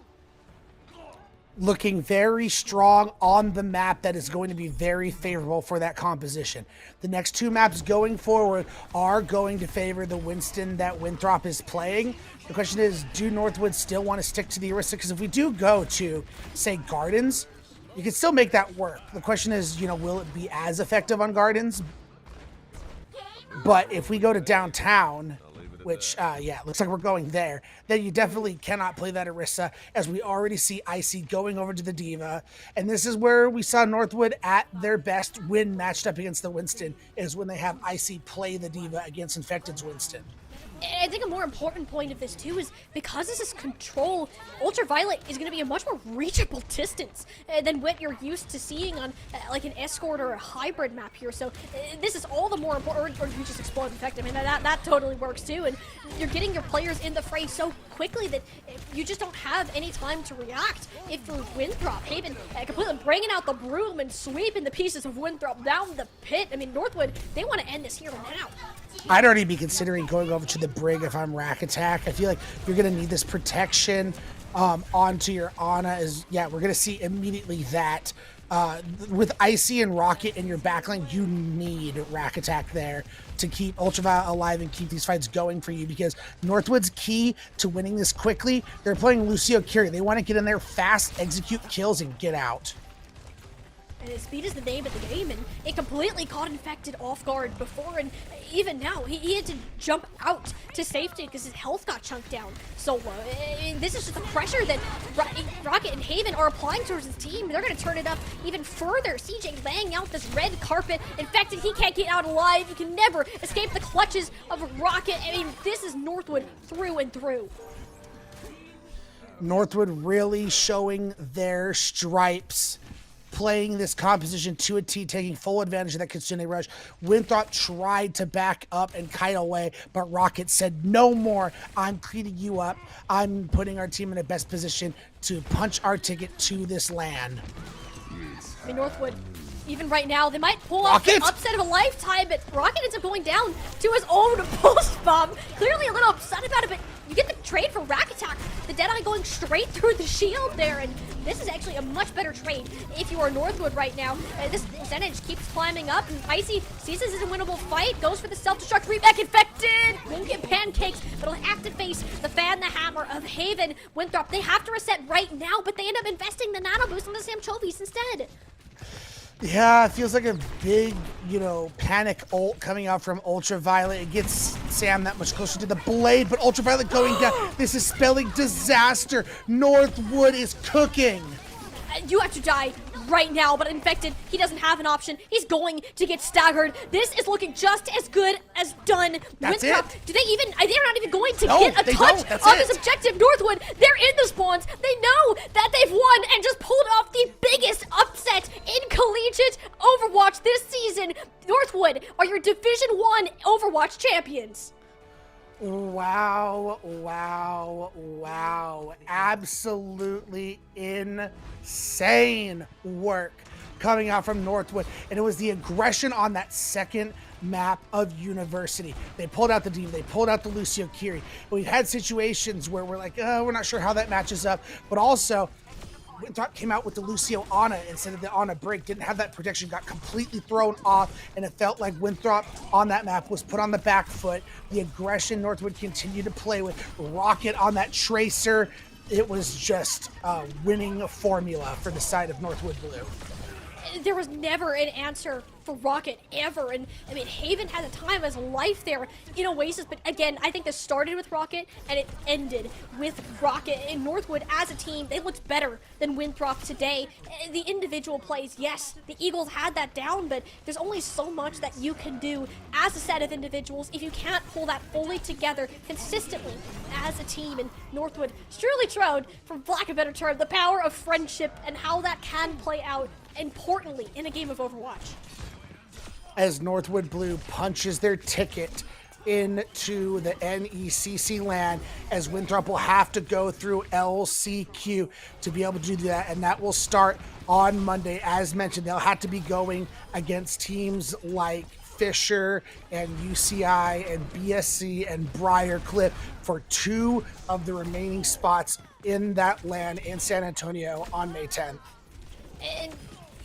Looking very strong on the map that is going to be very favorable for that composition. The next 2 maps going forward are going to favor the Winston that Winthrop is playing. The question is, do Northwood still want to stick to the Orisa? Because if we do go to, say, Gardens, you can still make that work. The question is, will it be as effective on Gardens? But if we go to downtown, which, looks like we're going there, then you definitely cannot play that Orisa, as we already see Icy going over to the Diva. And this is where we saw Northwood at their best when matched up against the Winston, is when they have Icy play the Diva against Infected's Winston. And I think a more important point of this too is because this is control, Ultraviolet is going to be a much more reachable distance than what you're used to seeing on like an escort or a hybrid map here. So this is all the more important, or you just explode effect. I mean, that totally works too. And you're getting your players in the fray so quickly that you just don't have any time to react. If you're Winthrop, Haven completely bringing out the broom and sweeping the pieces of Winthrop down the pit. I mean, Northwood, they want to end this here and now. I'd already be considering going over to the Brig if I'm Rack Attack. I feel like you're going to need this protection onto your Ana. We're going to see immediately that. With Icy and Rocket in your backline, you need Rack Attack there to keep Ultraviolet alive and keep these fights going for you, because Northwood's key to winning this quickly, they're playing Lucio Curie. They want to get in there fast, execute kills, and get out. And speed is the name of the game, and it completely caught Infected off guard before, and even now, he had to jump out to safety because his health got chunked down so low. This is just the pressure that Rocket and Haven are applying towards his team. They're going to turn it up even further. CJ laying out this red carpet. Infected, he can't get out alive. He can never escape the clutches of Rocket. I mean, this is Northwood through and through. Northwood really showing their stripes, playing this composition to a T, taking full advantage of that Kitsune rush. Winthrop tried to back up and kite away, but Rocket said, no more. I'm cleaning you up. I'm putting our team in the best position to punch our ticket to this land. I mean, Northwood, even right now, they might pull off the upset of a lifetime, but Rocket ends up going down to his own post bomb. Clearly a little upset about it, but you get the trade for Rack Attack. The Deadeye going straight through the shield there, and this is actually a much better trade if you are Northwood right now. This percentage keeps climbing up, and Icy sees this as a winnable fight, goes for the self-destruct, reback Infected! Won't get pancakes, but he'll have to face the fan, the hammer of Haven. Winthrop, they have to reset right now, but they end up investing the nano boost on the Samchovies instead. Yeah, it feels like a big, panic ult coming out from Ultraviolet. It gets Sam that much closer to the blade, but Ultraviolet going down. This is spelling disaster. Northwood is cooking. You have to die right now, but Infected, he doesn't have an option. He's going to get staggered. This is looking just as good as done. That's Winthrop, it. They're not even going to get a touch on this objective. Northwood, they're in the spawns. They know that they've won and just pulled off the biggest upset in collegiate Overwatch this season. Northwood are your Division 1 Overwatch champions. Wow. Absolutely insane work coming out from Northwood. And it was the aggression on that second map of University. They pulled out the Demon, they pulled out the Lucio Curie. We've had situations where we're like, we're not sure how that matches up, but also Winthrop came out with the Lucio Ana instead of the Ana Brig, didn't have that protection, got completely thrown off, and it felt like Winthrop on that map was put on the back foot. The aggression Northwood continued to play with. Rocket on that Tracer. It was just a winning formula for the side of Northwood Blue. There was never an answer for Rocket ever, and I mean, Haven had a time as life there in Oasis, but again, I think this started with Rocket and it ended with Rocket. And Northwood as a team, they looked better than Winthrop today. The individual plays, yes, the Eagles had that down, but there's only so much that you can do as a set of individuals if you can't pull that fully together consistently as a team. And Northwood truly showed, for lack of a better term, the power of friendship and how that can play out importantly in a game of Overwatch. As Northwood Blue punches their ticket into the NECC LAN, as Winthrop will have to go through LCQ to be able to do that, and that will start on Monday. As mentioned, they'll have to be going against teams like Fisher and UCI and BSC and Briarcliff for 2 of the remaining spots in that LAN in San Antonio on May 10th. And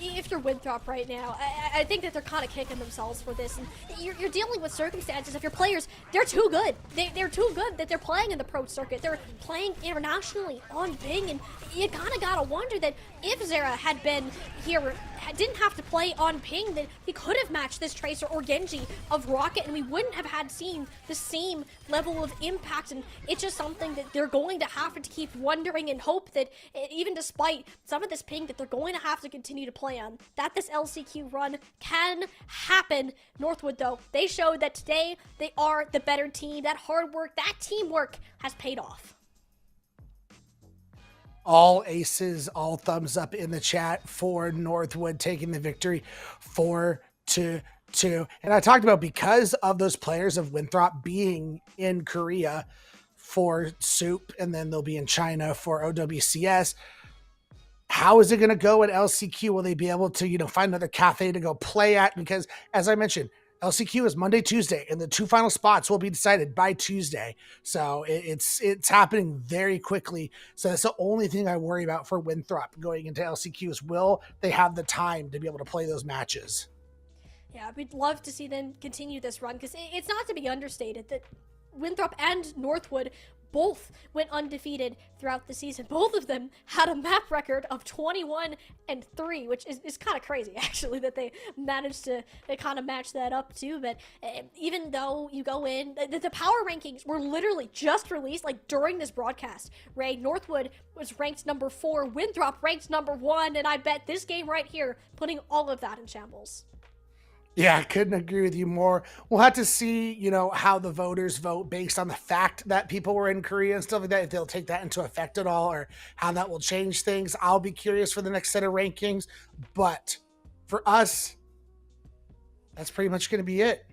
if you're Winthrop right now, I think that they're kind of kicking themselves for this. And you're dealing with circumstances. If your players, they're too good. They're too good that they're playing in the pro circuit. They're playing internationally on Bing, and you kind of gotta wonder that if Zera had been here, didn't have to play on Ping, that he could have matched this Tracer or Genji of Rocket, and we wouldn't have had seen the same level of impact. And it's just something that they're going to have to keep wondering and hope that even despite some of this Ping, that they're going to have to continue to play plan that this LCQ run can happen. Northwood, though, they showed that today they are the better team. That hard work, that teamwork has paid off. All aces, all thumbs up in the chat for Northwood taking the victory 4-2. And I talked about, because of those players of Winthrop being in Korea for Soup, and then they'll be in China for OWCS. How is it going to go at LCQ? Will they be able to, find another cafe to go play at? Because, as I mentioned, LCQ is Monday, Tuesday, and the 2 final spots will be decided by Tuesday. So it's happening very quickly. So that's the only thing I worry about for Winthrop going into LCQ is, will they have the time to be able to play those matches? Yeah, we'd love to see them continue this run, because it's not to be understated that Winthrop and Northwood both went undefeated throughout the season. Both of them had a map record of 21-3, which is kind of crazy, actually, that they managed to kind of match that up too. But even though you go in, the power rankings were literally just released, like, during this broadcast. Ray, Northwood was ranked number 4, Winthrop ranked number 1, and I bet this game right here putting all of that in shambles. Yeah, I couldn't agree with you more. We'll have to see, how the voters vote based on the fact that people were in Korea and stuff like that, if they'll take that into effect at all, or how that will change things. I'll be curious for the next set of rankings. But for us, that's pretty much going to be it.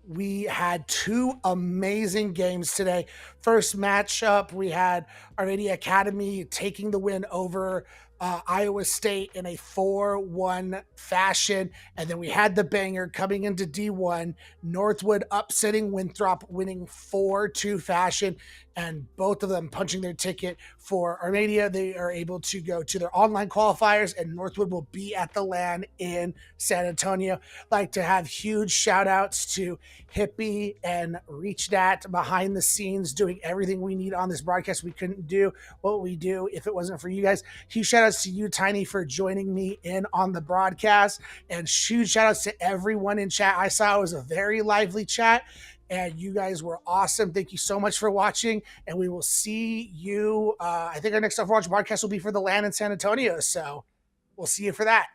We had 2 amazing games today. First matchup, we had Arcadia Academy taking the win over Iowa State in a 4-1 fashion. And then we had the banger coming into D1, Northwood upsetting Winthrop, winning 4-2 fashion, and both of them punching their ticket for Arcadia. They are able to go to their online qualifiers, and Northwood will be at the LAN in San Antonio. Like to have huge shout outs to Hippie and ReachDat behind the scenes doing everything we need on this broadcast. We couldn't do what we do if it wasn't for you guys. Huge shout outs to you, Tiny, for joining me in on the broadcast, and huge shout outs to everyone in chat. I saw it was a very lively chat, and you guys were awesome. Thank you so much for watching, and we will see you. I think our next Overwatch broadcast will be for the LAN in San Antonio, so we'll see you for that.